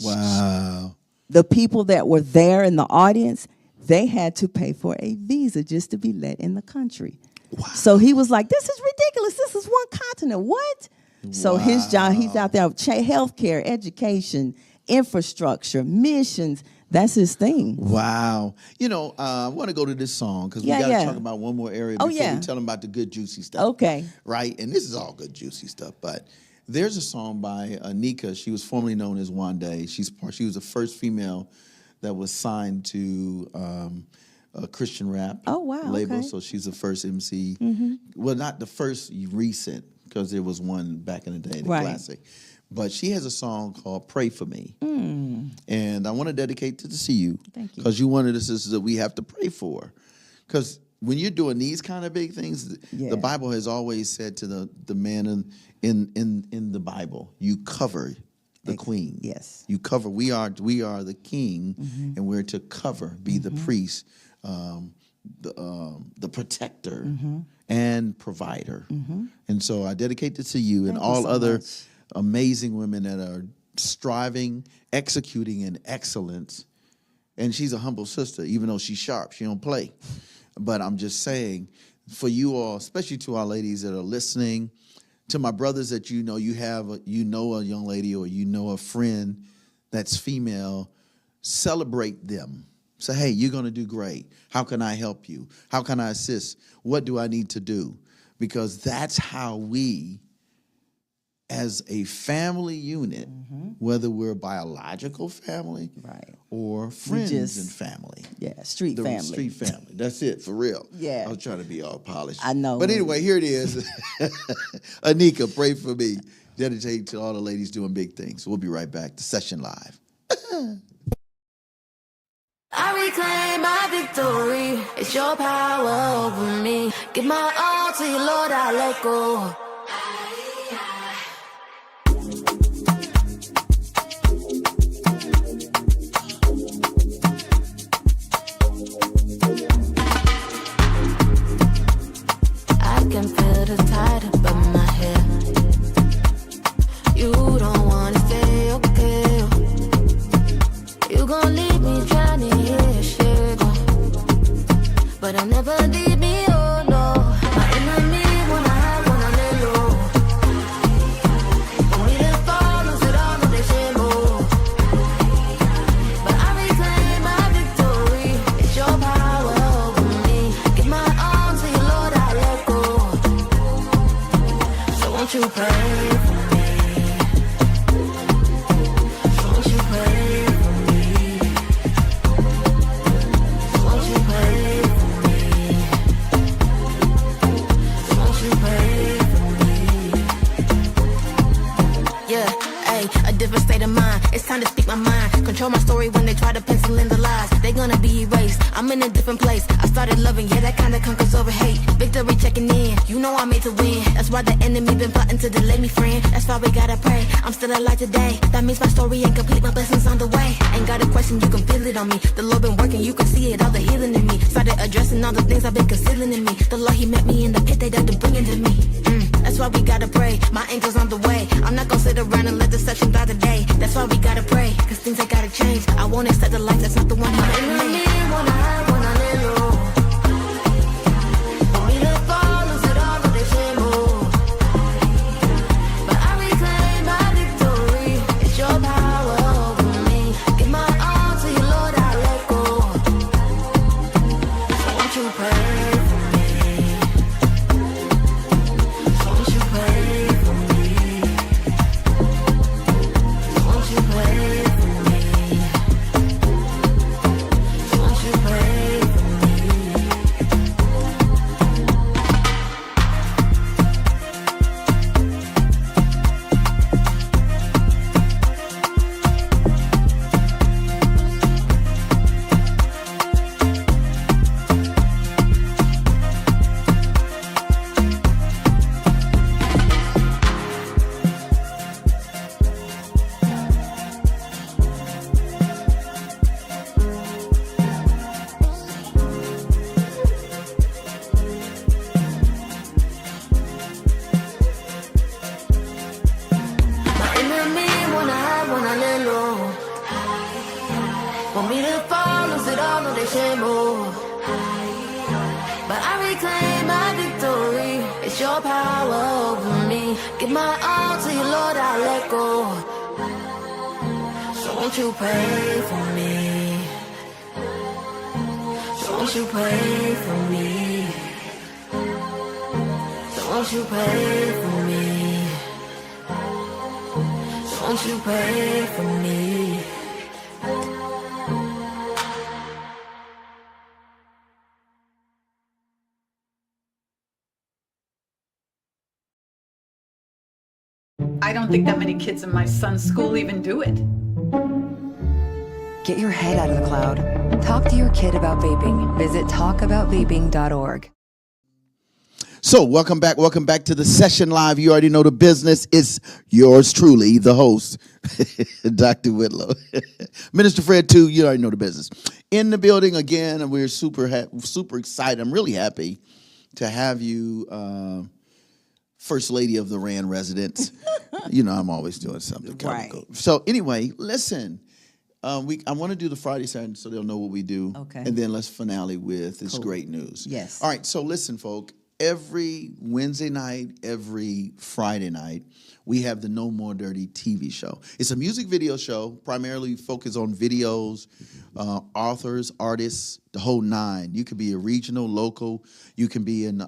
Wow. The people that were there in the audience, they had to pay for a visa just to be let in the country. Wow. So he was like, this is ridiculous. This is one continent. What? Wow. So his job, he's out there with healthcare, education, infrastructure, missions. That's his thing. Wow. I want to go to this song because we got to talk about one more area before we tell them about the good, juicy stuff. Okay. Right? And this is all good, juicy stuff. But there's a song by Anika. She was formerly known as Wande. She was the first female that was signed to a Christian rap label. Okay. So she's the first MC. Well, not the first recent, because there was one back in the day, the classic. But she has a song called Pray For Me. And I want to dedicate it to you. Thank you. Because you're one of the sisters that we have to pray for. Because when you're doing these kind of big things, the Bible has always said to the man in the Bible, you cover the queen. Yes. You cover. We are the king, and we're to cover, be the priest, the protector, and provider. And so I dedicate this to you and all other amazing women that are striving, executing in excellence. And she's a humble sister, even though she's sharp. She don't play. But I'm just saying, for you all, especially to our ladies that are listening, to my brothers that you have a young lady or a friend that's female, celebrate them. Say, hey, you're going to do great. How can I help you? How can I assist? What do I need to do? Because that's how we, as a family unit, whether we're a biological family or friends and family. Yeah, street family. Street family. That's it, for real. Yeah. I was trying to be all polished. I know. But anyway, here it is. Anika, pray for me. Dedicate to all the ladies doing big things. We'll be right back. The session live. I reclaim my victory. It's your power over me. Give my all to you, Lord, I let go. I can feel the tide above my head. You don't wanna stay, okay? You gon' leave me drowning here, shit. But I'll never leave me, oh no. My enemy wanna hide, wanna lay low. Want me to fall, lose it all, but they say more. But I reclaim my victory. It's your power over me. Give my all to you, Lord, I let go. So won't you pray for me? So won't you pray for me? So won't you pray for me? So won't you pray for me? Yeah, ayy, different state of mind. It's time to speak my mind. Control my story when they try to pencil in the lies. They gonna be erased. I'm in a different place. I started loving, yeah, that kind of conquers over hate. Victory checking in. You know I'm made to win. That's why the enemy been plotting to delay me, friend. That's why we gotta pray. I'm still alive today. That means my story ain't complete. My blessings on the way. Ain't got a question, you can feel it on me. The Lord been working, you can see it, all the healing in me. Started addressing all the things I've been concealing in me. The Lord, he met me in the pit, they done to bring it to me. That's why we gotta pray. My angel's on the way. I'm not gonna sit around and let deception die today. That's why we gotta pray, cause things ain't gotta change. I won't accept the life that's not the one he made me. Wanna hide, wanna lay low. Want me to fall, lose it all, but they can't move. But I reclaim my victory. It's your power over me. Give my all to you, Lord, I let go. So won't you pray for me? So won't you pray for me? So won't you pray for me? So won't you pray for me? My enemy wanna hide, wanna lay low. Want me to fall, lose it all, no they can't move. But I reclaim my victory. It's your power over me. Give my all to you, Lord, I let go. So won't you pray for me? So won't you pray for me? So won't you pray for me? So won't you pray for me? I don't think that many kids in my son's school even do it. Get your head out of the cloud. Talk to your kid about vaping. Visit talkaboutvaping.org. So, welcome back to the session live. You already know the business. It's yours truly, the host, Dr. Whitlow. Minister Fred, too, you already know the business. In the building again, and we're super excited. I'm really happy to have you, First Lady of the Rand residence. You know, I'm always doing something. Right. Cool. So, anyway, listen. I want to do the Friday, Saturday, so they'll know what we do. Okay. And then let's finale with this great news. Yes. All right, so listen, folk. Every Wednesday night, every Friday night, we have the No More Dirty TV show. It's a music video show, primarily focused on videos, authors, artists, the whole nine. You could be a regional, local. You can be an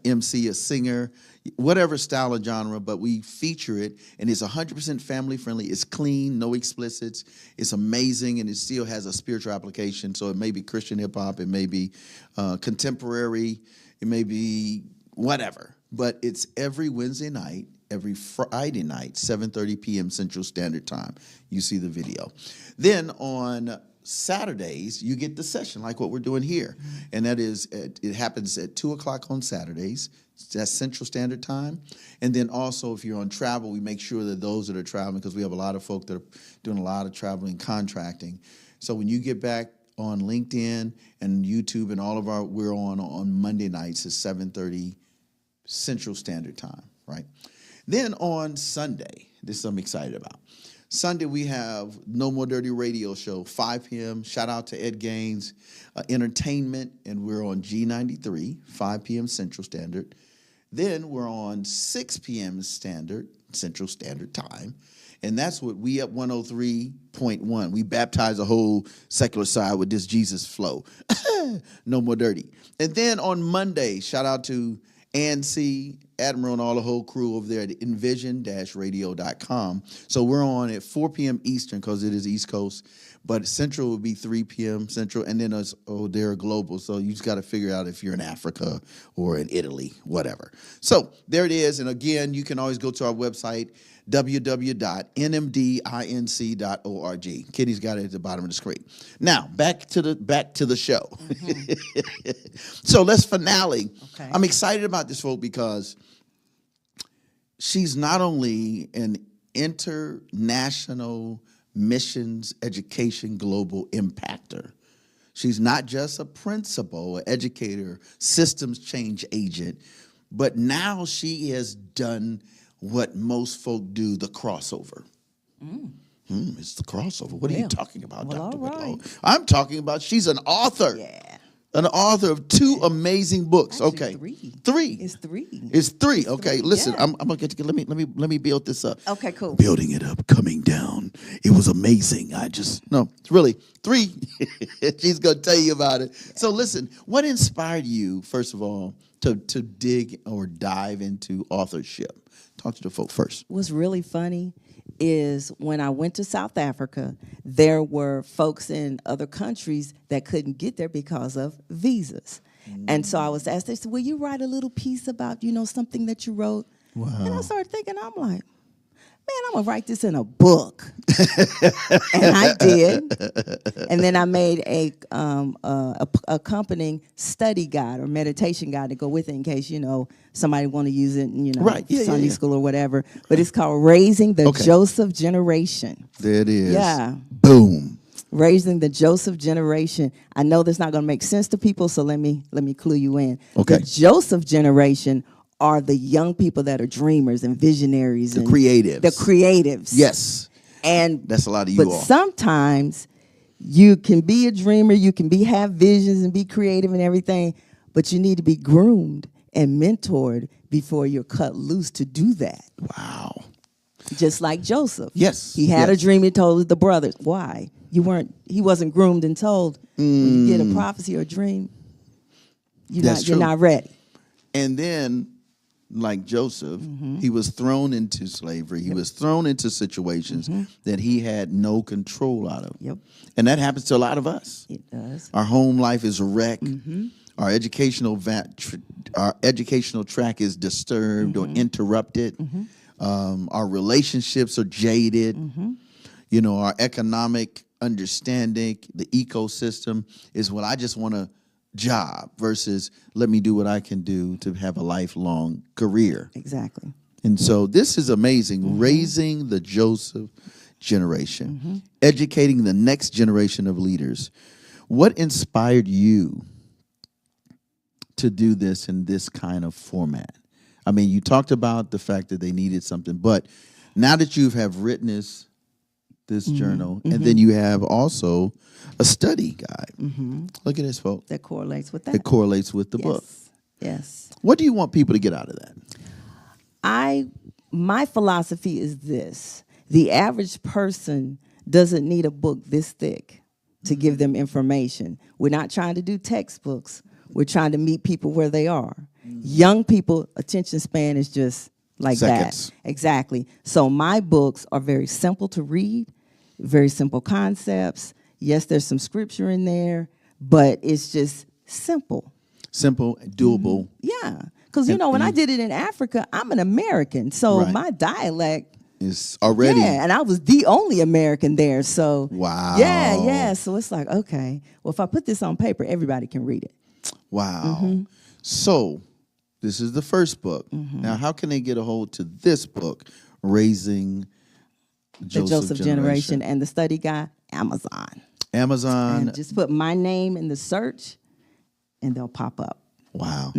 MC, a singer, whatever style or genre, but we feature it, and it's 100% family friendly. It's clean, no explicits. It's amazing, and it still has a spiritual application. So it may be Christian hip hop, it may be contemporary, it may be whatever. But it's every Wednesday night, every Friday night, 7:30 p.m. Central Standard Time. You see the video. Then on Saturdays, you get the session like what we're doing here. And that is, it happens at 2 o'clock on Saturdays. That's Central Standard Time. And then also, if you're on travel, we make sure that those that are traveling, because we have a lot of folk that are doing a lot of traveling, contracting. So when you get back on LinkedIn and YouTube and all of our, we're on Monday nights at 7:30 Central Standard Time, right? Then on Sunday, this I'm excited about. Sunday, we have No More Dirty Radio Show, 5 p.m. Shout out to Ed Gaines Entertainment, and we're on G93, 5 p.m. Central Standard. Then we're on 6 p.m. Central Standard Time, and that's what we at 103.1. We baptize the whole secular side with this Jesus flow. No More Dirty. And then on Monday, shout out to Ancy Admiral and all the whole crew over there at envision-radio.com. So we're on at 4 p.m. Eastern because it is East Coast, but Central would be 3 p.m. Central, and then they're global. So you just got to figure out if you're in Africa or in Italy, whatever. So there it is. And again, you can always go to our website, www.nmdinc.org. Kitty's got it at the bottom of the screen. Now back to the show. So let's finale. Okay. I'm excited about this folk because she's not only an international missions education global impactor. She's not just a principal, an educator, systems change agent, but now she has done what most folk do, the crossover. It's the crossover. What are you talking about, Well, Dr. all right. Whitlow? I'm talking about she's an author. Yeah. An author of 2 amazing books. Actually, okay. 3. 3. It's 3. It's 3. Okay, listen, yeah. I'm gonna get let me build this up. Okay, cool. Building it up, coming down. It was amazing. It's really 3. She's gonna tell you about it. Yeah. So listen, what inspired you, first of all, to dig or dive into authorship? Talk to the folk first. What's really funny is when I went to South Africa, there were folks in other countries that couldn't get there because of visas. And so I was asked, they said, will you write a little piece about, something that you wrote? Wow. And I started thinking, I'm like, man, I'm going to write this in a book. And I did. And then I made a accompanying study guide or meditation guide to go with it in case, somebody want to use it in, Right. Yeah, Sunday yeah. school or whatever. But it's called Raising the Joseph Generation. There it is. Yeah. Boom. Raising the Joseph Generation. I know that's not going to make sense to people, so let me clue you in. Okay. The Joseph Generation are the young people that are dreamers and visionaries. The creatives. The creatives. Yes. And That's a lot of you but all. sometimes you can be a dreamer, you can have visions and be creative and everything, but you need to be groomed and mentored before you're cut loose to do that. Wow. Just like Joseph. Yes. He had a dream, he told the brothers. Why? He wasn't groomed and told when you get a prophecy or a dream, you're not ready. And then, like Joseph, he was thrown into slavery. He was thrown into situations that he had no control out of. Yep. And that happens to a lot of us. It does. Our home life is wrecked. Our educational track is disturbed or interrupted. Our relationships are jaded. Our economic understanding, the ecosystem is what I just want a job versus let me do what I can do to have a lifelong career. Exactly. And so this is amazing. Raising the Joseph generation, educating the next generation of leaders. What inspired you to do this in this kind of format? I mean, you talked about the fact that they needed something, but now that you have written this journal, and then you have also a study guide. Look at this, folks. That correlates with that. That correlates with the book. Yes. What do you want people to get out of that? My philosophy is this. The average person doesn't need a book this thick to give them information. We're not trying to do textbooks. We're trying to meet people where they are. Young people, attention span is just like Seconds. that. Exactly. So my books are very simple to read, very simple concepts. Yes, there's some scripture in there, but it's just simple. Simple, doable. Yeah. Because, when I did it in Africa, I'm an American. So Right. my dialect. Is already. Yeah, and I was the only American there. So. Wow. Yeah. So it's like, okay, well, if I put this on paper, everybody can read it. Wow. So this is the first book. Now, how can they get a hold to this book, Raising The Joseph Generation and the study guide, Amazon. Amazon. And just put my name in the search, and they'll pop up. Wow.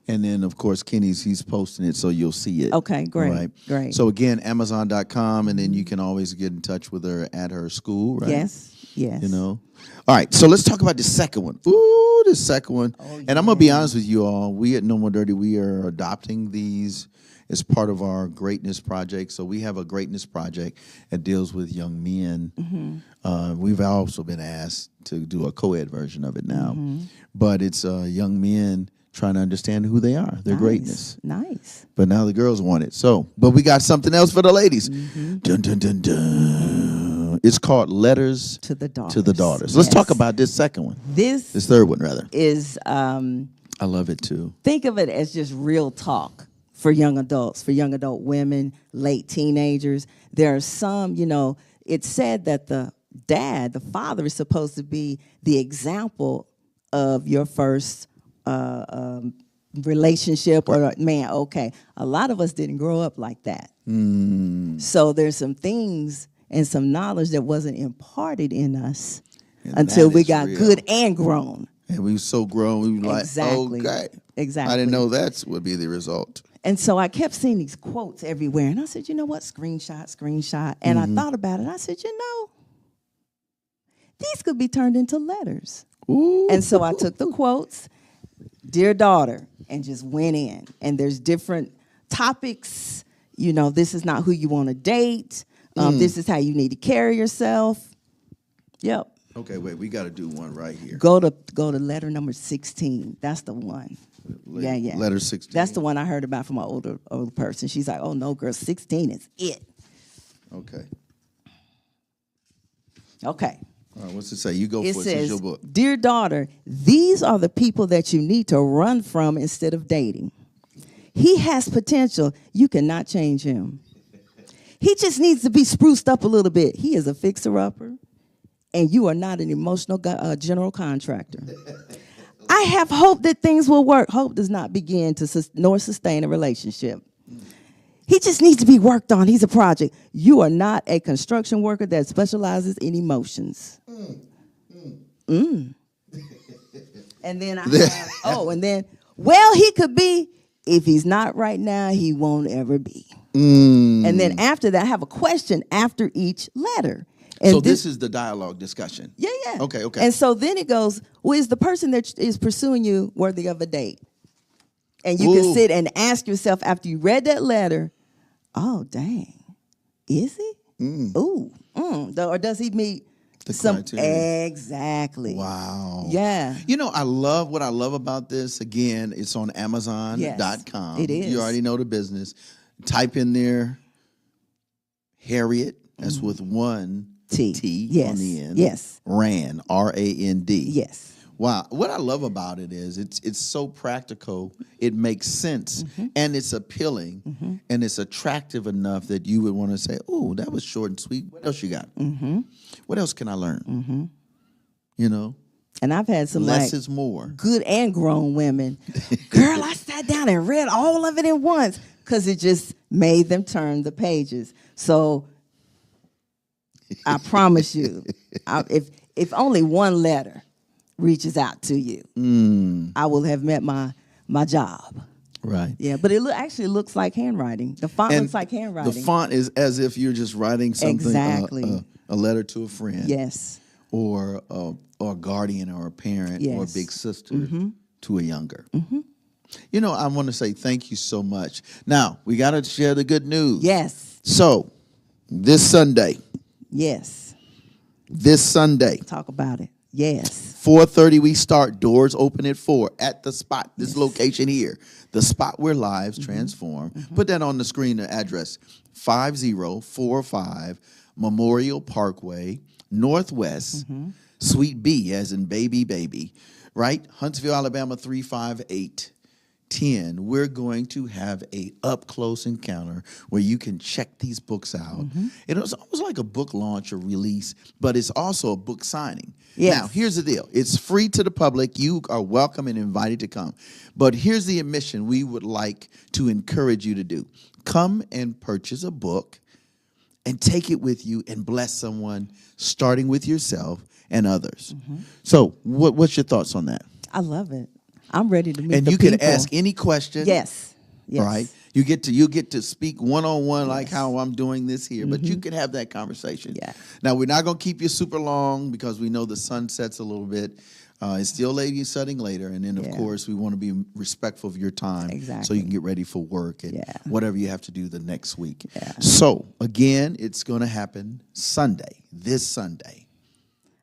And then, of course, he's posting it, so you'll see it. Okay, great, Right? great. So, again, Amazon.com, and then you can always get in touch with her at her school, right? Yes. All right, so let's talk about the second one. Ooh, the second one. And I'm going to be honest with you all. We at No More Dirty, we are adopting these as part of our greatness project. So we have a greatness project that deals with young men. We've also been asked to do a co-ed version of it now. But it's young men trying to understand who they are, their greatness. Nice. But now the girls want it. So, but we got something else for the ladies. Dun, dun, dun, dun. It's called Letters To the Daughters. To the Daughters. Let's Yes. talk about this second one. This third one, rather. is, I love it too. think of it as just real talk for young adults, for young adult women, late teenagers. There are some, it's said that the father is supposed to be the example of your first relationship or man. Okay, a lot of us didn't grow up like that. So there's some things and some knowledge that wasn't imparted in us until we got good and grown. And we were so grown, we were like, Exactly. okay. Exactly. I didn't know that would be the result. And so I kept seeing these quotes everywhere. And I said, you know what? Screenshot. And I thought about it. I said, these could be turned into letters. Ooh. And so I took the quotes, Dear Daughter, and just went in. And there's different topics. This is not who you want to date. This is how you need to carry yourself. Yep. Okay, wait, we got to do one right here. Go to letter number 16. That's the one. Yeah. Letter 16. That's the one I heard about from an older person. She's like, oh, no, girl, 16 is it. Okay. Okay. All right, what's it say? You go for it. It This says, is your book. Dear daughter, these are the people that you need to run from instead of dating. He has potential. You cannot change him. He just needs to be spruced up a little bit. He is a fixer-upper, and you are not an emotional general contractor. I have hope that things will work. Hope does not begin to nor sustain a relationship. He just needs to be worked on. He's a project. You are not a construction worker that specializes in emotions. And then I have, well, he could be. If he's not right now, he won't ever be. And then after that, I have a question after each letter. And so this is the dialogue discussion. Yeah. Okay. And so then it goes, well, is the person that is pursuing you worthy of a date? And you can sit and ask yourself after you read that letter, oh, dang, is he? Or does he meet the some criteria? Exactly. Wow. Yeah. I love what I love about this. Again, it's on Amazon.com. Yes, it is. You already know the business. Type in there Harriett. That's with one T Yes. on the end. Yes. Rand, R-A-N-D. Yes. Wow. What I love about it is it's so practical. It makes sense. And it's appealing. And it's attractive enough that you would want to say, oh, that was short and sweet. What else you got? What else can I learn? And I've had some less is more. Good and grown women. Girl, I sat down and read all of it at once because it just made them turn the pages. So I promise you, if only one letter reaches out to you, I will have met my job. Right. Yeah, but it actually looks like handwriting. The font looks like handwriting. The font is as if you're just writing something, Exactly. A letter to a friend. Yes. Or a guardian or a parent or a Yes. big sister to a younger. I want to say thank you so much. Now, we got to share the good news. Yes. So, this Sunday. Yes. This Sunday. Talk about it. Yes. 4:30 we start. Doors open at 4 at the spot. This location here. The spot where lives transform. Put that on the screen, the address. 5045 Memorial Parkway, Northwest, Suite B as in baby, right? Huntsville, Alabama 35810. We're going to have a up-close encounter where you can check these books out. It was almost like a book launch or release, but it's also a book signing. Yes. Now, here's the deal. It's free to the public. You are welcome and invited to come. But here's the admission we would like to encourage you to do. Come and purchase a book and take it with you and bless someone, starting with yourself and others. So what's your thoughts on that? I love it. I'm ready to meet And the you people. can ask any question. Yes. Yes. Right? You get to speak one-on-one like how I'm doing this here, but you can have that conversation. Yeah. Now, we're not going to keep you super long because we know the sun sets a little bit. It's still setting later. And then, of course, we want to be respectful of your time so Exactly. you can get ready for work and whatever you have to do the next week. Yeah. So, again, it's going to happen this Sunday.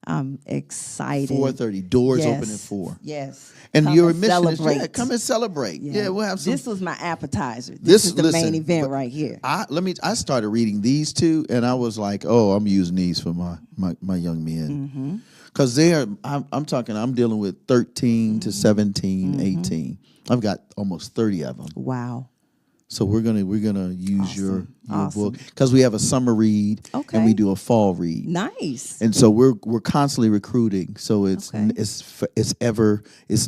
I'm excited. 4:30. Doors Yes. open at 4. Yes. And Come your and mission is celebrate. come and celebrate. Yeah, we'll have some. This was my appetizer. This is the main event right here. I started reading these two, and I was like, oh, I'm using these for my young men. Because I'm dealing with 13 to 17, 18. I've got almost 30 of them. Wow. So we're gonna use your Awesome. book because we have a summer read Okay. and we do a fall read. Nice. And so we're constantly recruiting. So it's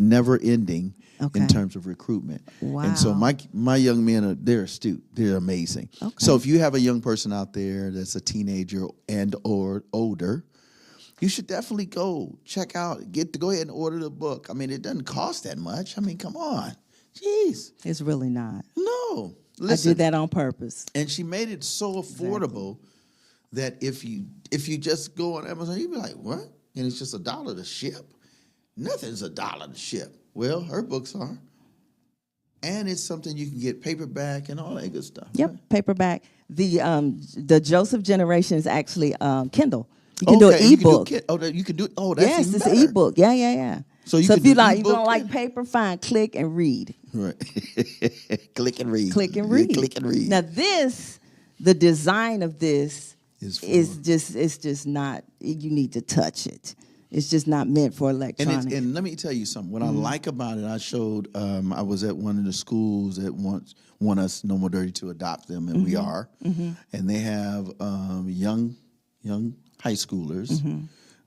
never ending Okay. in terms of recruitment. Wow. And so my young men they're astute. They're amazing. Okay. So if you have a young person out there that's a teenager and or older, you should definitely go go ahead and order the book. I mean, it doesn't cost that much. I mean, come on. Jeez. It's really not. No. Listen, I did that on purpose. and she made it so affordable that if you just go on Amazon, you'd be like, what? And it's just $1 to ship? Nothing's $1 to ship. Well, her books are. And it's something you can get paperback and all that good stuff. Yep, right? paperback. The Joseph generation is actually Kindle. You can do an you can ebook. you can do. Oh, that's Yes, even it's better. an ebook. Yeah. So you if can you do like, you ebook don't like and- paper, fine. Click and read. Right. Click and read. Click and Yeah, read. click and read. Now the design of this Is it's just not. You need to touch it. It's just not meant for electronic. And let me tell you something. What I like about it, I showed. I was at one of the schools that want us No More Dirty to adopt them, and we are. And they have young high schoolers.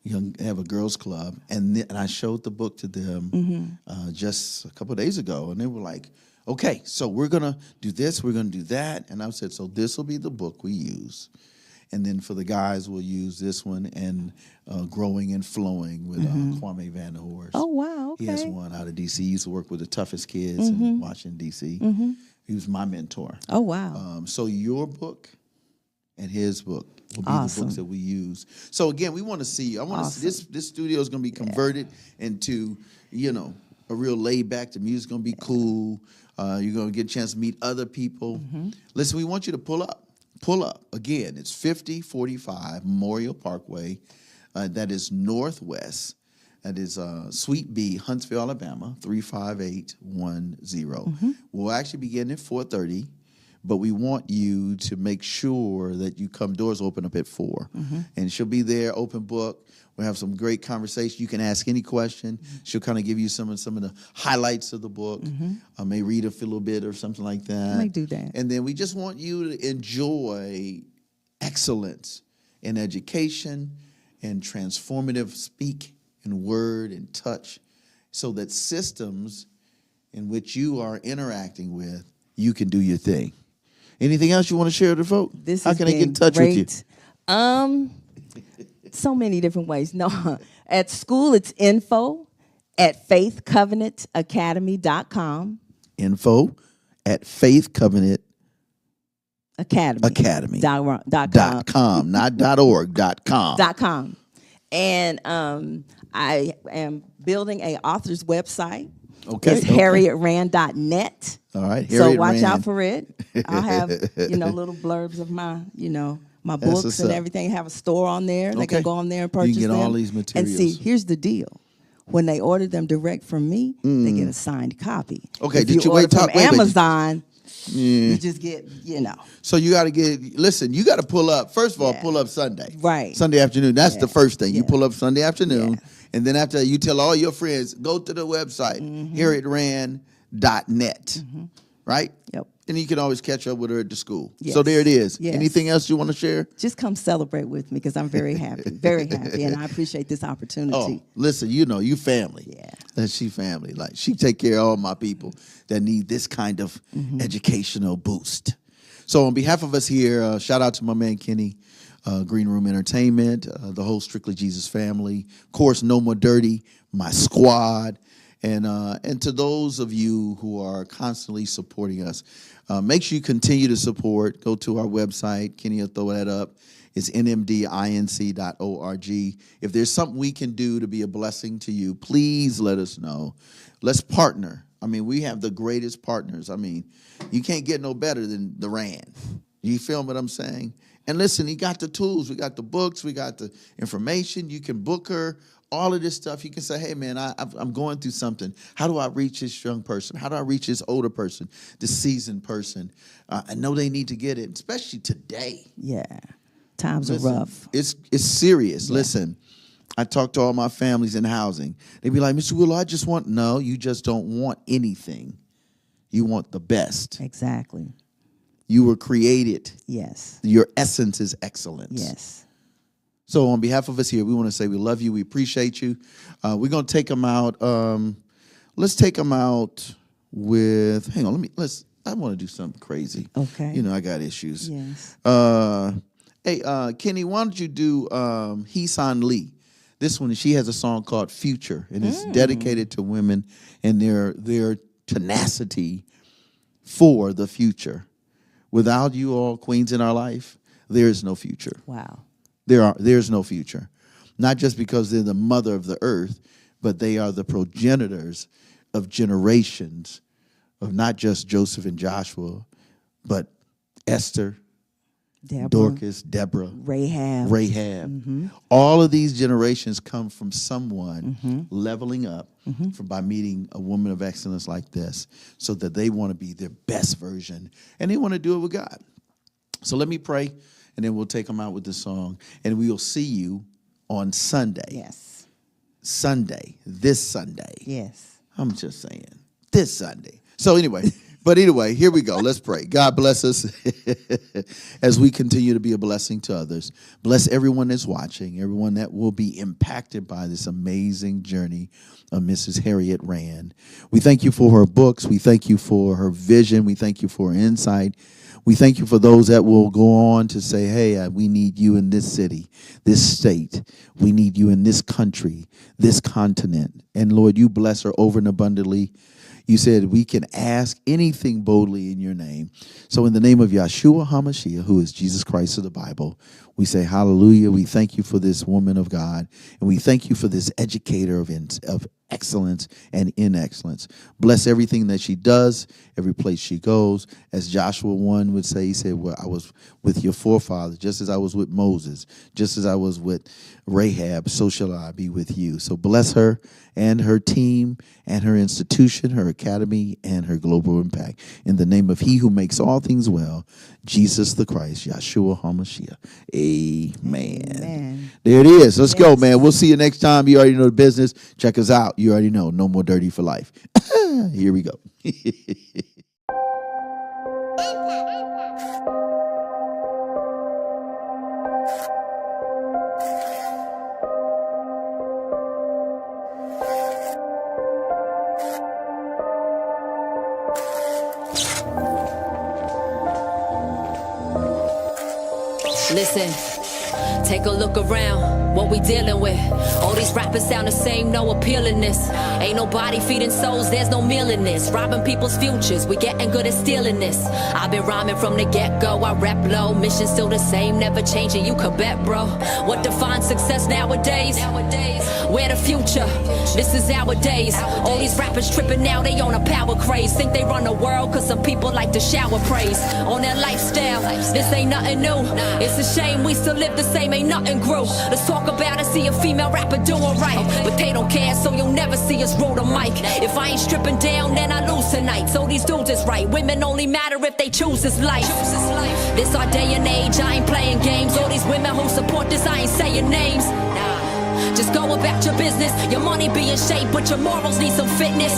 They have a girls club, and I showed the book to them just a couple of days ago, and they were like, "Okay, so we're gonna do this, we're gonna do that," and I said, "So this will be the book we use." And then for the guys, we'll use this one and Growing and Flowing with Kwame Vanderhorst. Oh, wow, He has okay. one out of D.C. He used to work with the toughest kids in Washington, D.C. He was my mentor. Oh, wow. So your book and his book will be Awesome. the books that we use. So again, we want to see you. I want to see this studio is going to be converted into, a real laid back. The music's going to be cool. You're going to get a chance to meet other people. Listen, we want you to pull up. Pull up. Again, it's 5045 Memorial Parkway. That is northwest. That is Suite B, Huntsville, Alabama, 35810. We'll actually begin at 4:30, but we want you to make sure that you come. Doors open up at 4. And she'll be there, open book. We'll have some great conversation. You can ask any question. She'll kind of give you some of the highlights of the book. May read a little bit or something like that. I might do that. And then we just want you to enjoy excellence in education and transformative speak and word and touch so that systems in which you are interacting with, you can do your thing. Anything else you want to share with the folk? How can I get in touch with you? So many different ways. No, at school it's info@faithcovenantacademy.com. info@faithcovenant Academy. .com, not .org, .com. And I am building a author's website. Okay. It's harrietrand.net. All right. So Harriett watch Rand. out for it. I'll have, little blurbs of my, my That's books what's and up. everything. Have a store on there. They Okay. can go on there and You purchase can get them. all these And see, materials. here's the deal. When they order them direct from me, they get a signed copy. Okay, If did you order wait, talk- from wait, wait. Amazon, you just get, So you got to you got to pull up. First of all, Yeah. pull up Sunday. Right. Sunday afternoon. That's the first thing. You Yeah. pull up Sunday afternoon. Yeah. And then after that, you tell all your friends, go to the website, harrietrand.net. Right? Yep. And you can always catch up with her at the school. Yes. So there it is. Yes. Anything else you want to share? just come celebrate with me because I'm very happy, and I appreciate this opportunity. Oh, listen, you family. Yeah. That she family. Like she take care of all my people that need this kind of educational boost. So on behalf of us here, shout out to my man Kenny, Green Room Entertainment, the whole Stric'ly Jesus family. Of course, No More Dirty, my squad, and to those of you who are constantly supporting us. Make sure you continue to support. Go to our website. Kenny will throw that up. It's nmdinc.org. If there's something we can do to be a blessing to you, please let us know. Let's partner. I mean, we have the greatest partners. I mean, you can't get no better than the Rand. You feel what I'm saying? And listen, he got the tools. We got the books. We got the information. You can book her. All of this stuff. You can say, hey, man, I'm going through something. How do I reach this young person? How do I reach this older person, this seasoned person? I know they need to get it, especially today. Yeah. Times Listen, are rough. It's serious. Yeah. Listen, I talk to all my families in housing. They be like, Mr. Willow, I just want, no, you just don't want anything. You want the best. Exactly. You were created. Yes. Your essence is excellence. Yes. So on behalf of us here, we want to say we love you. We appreciate you. We're going to take them out. Let's take them out with, hang on, I want to do something crazy. Okay. You know, I got issues. Yes. Hey, Kenny, why don't you do Heesan Lee? This one, she has a song called Future, and it's dedicated to women and their tenacity for the future. Without you all queens in our life, there is no future. Wow. There's no future. Not just because they're the mother of the earth, but they are the progenitors of generations of not just Joseph and Joshua, but Esther, Deborah, Dorcas, Deborah, Rahab. Mm-hmm. All of these generations come from someone leveling up by meeting a woman of excellence like this, so that they want to be their best version, and they want to do it with God. So let me pray, and then we'll take them out with the song, and we will see you on Sunday. Yes. This Sunday. Yes. I'm just saying, this Sunday. So anyway, here we go. Let's pray. God bless us as we continue to be a blessing to others. Bless everyone that's watching, everyone that will be impacted by this amazing journey of Mrs. Harriett Rand. We thank you for her books. We thank you for her vision. We thank you for her insight. We thank you for those that will go on to say, hey, we need you in this city, this state. We need you in this country, this continent. And Lord, you bless her over and abundantly. You said we can ask anything boldly in your name. So in the name of Yahshua HaMashiach, who is Jesus Christ of the Bible, we say hallelujah. We thank you for this woman of God, and we thank you for this educator of excellence and in excellence. Bless everything that she does, every place she goes. As Joshua 1 would say, he said, well, I was with your forefathers, just as I was with Moses, just as I was with Rahab, so shall I be with you. So bless her and her team and her institution, her academy, and her global impact. In the name of he who makes all things well, Jesus the Christ, Yahshua HaMashiach. Amen. Amen. There it is. Let's go, man. We'll see you next time. You already know the business. Check us out. You already know. No More Dirty for life. Here we go. Listen, take a look around, what we dealing with. All these rappers sound the same, no appealingness. Ain't nobody feeding souls, there's no meal in this. Robbing people's futures, we getting good at stealing this. I've been rhyming from the get-go, I rap low. Mission still the same, never changing, you could bet, bro. What defines success nowadays? We're the future, this is our days. All these rappers tripping now, they on a power craze. Think they run the world, cause some people like to shower praise on their lifestyle. This ain't nothing new, it's a shame we still live the same, ain't nothing grew. Let's talk about it, see a female rapper doing right. But they don't care, so you'll never see us roll the mic. If I ain't stripping down, then I lose tonight. So these dudes is right, women only matter if they choose this life. This our day and age, I ain't playing games. All these women who support this, I ain't saying names. Just go about your business. Your money be in shape, but your morals need some fitness.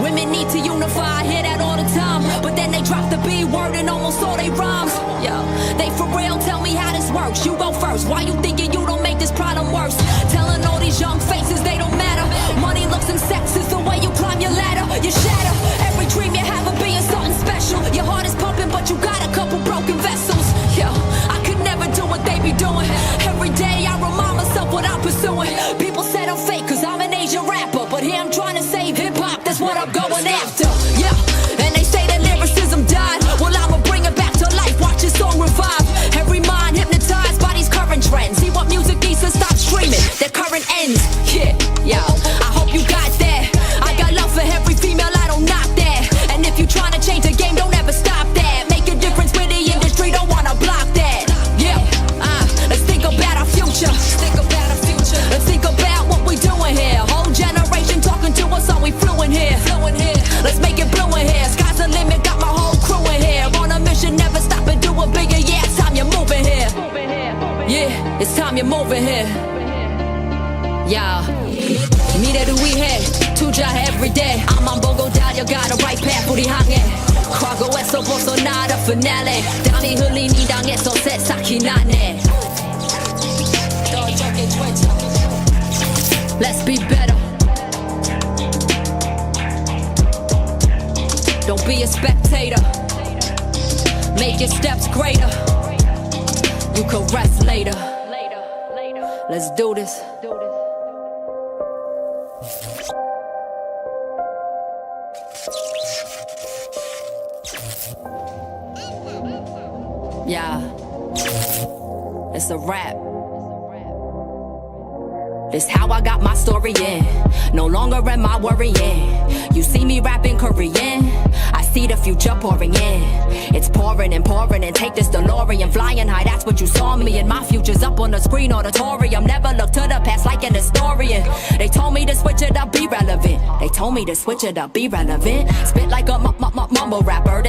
Women need to unify, I hear that all the time. But then they drop the B word in almost all they rhymes. Yo, they for real, tell me how this works. You go first, why you thinking you don't make this problem worse? Telling all these young faces they don't matter. Money, looks, and sex is the way you climb your ladder. You shatter every dream you have of being something special. Your heart is pumping, but you got a couple broken vessels. Yo, I could never do what they be doing. Every day I remind myself what I'm pursuing. People said I'm fake cause I'm an Asian rapper, but here I'm trying to save hip-hop, that's what I'm going after. Yeah, and they say that lyricism died. Well, I'ma bring it back to life, watch this song revive. Every mind hypnotized by these current trends. See what music needs to stop streaming, their current ends. Yeah, I hope you got that. I got love for every female, I don't knock that. And if you trying to change the game, don't ever stop that. Make a difference with the industry, don't wanna It's time you're moving here. Yeah. 미래를 위해 투자해 everyday. 앞만 보고 달려가는 right path 우리 향해. 과거에서 벗어나다 finale. 땀이 흘린 이 땅에서 새싹이 나네. Let's be better. Don't be a spectator. Make your steps greater. You can rest later. Let's do this. Yeah, it's a wrap. This how I got my story in. No longer am I worrying. You see me rapping Korean, I see the future pouring in. It's pouring and pouring and take this DeLorean flying high, that's what you saw me. And my future's up on the screen auditorium. Never look to the past like an historian. They told me to switch it up, be relevant. They told me to switch it up, be relevant. Spit like a mumble rapper.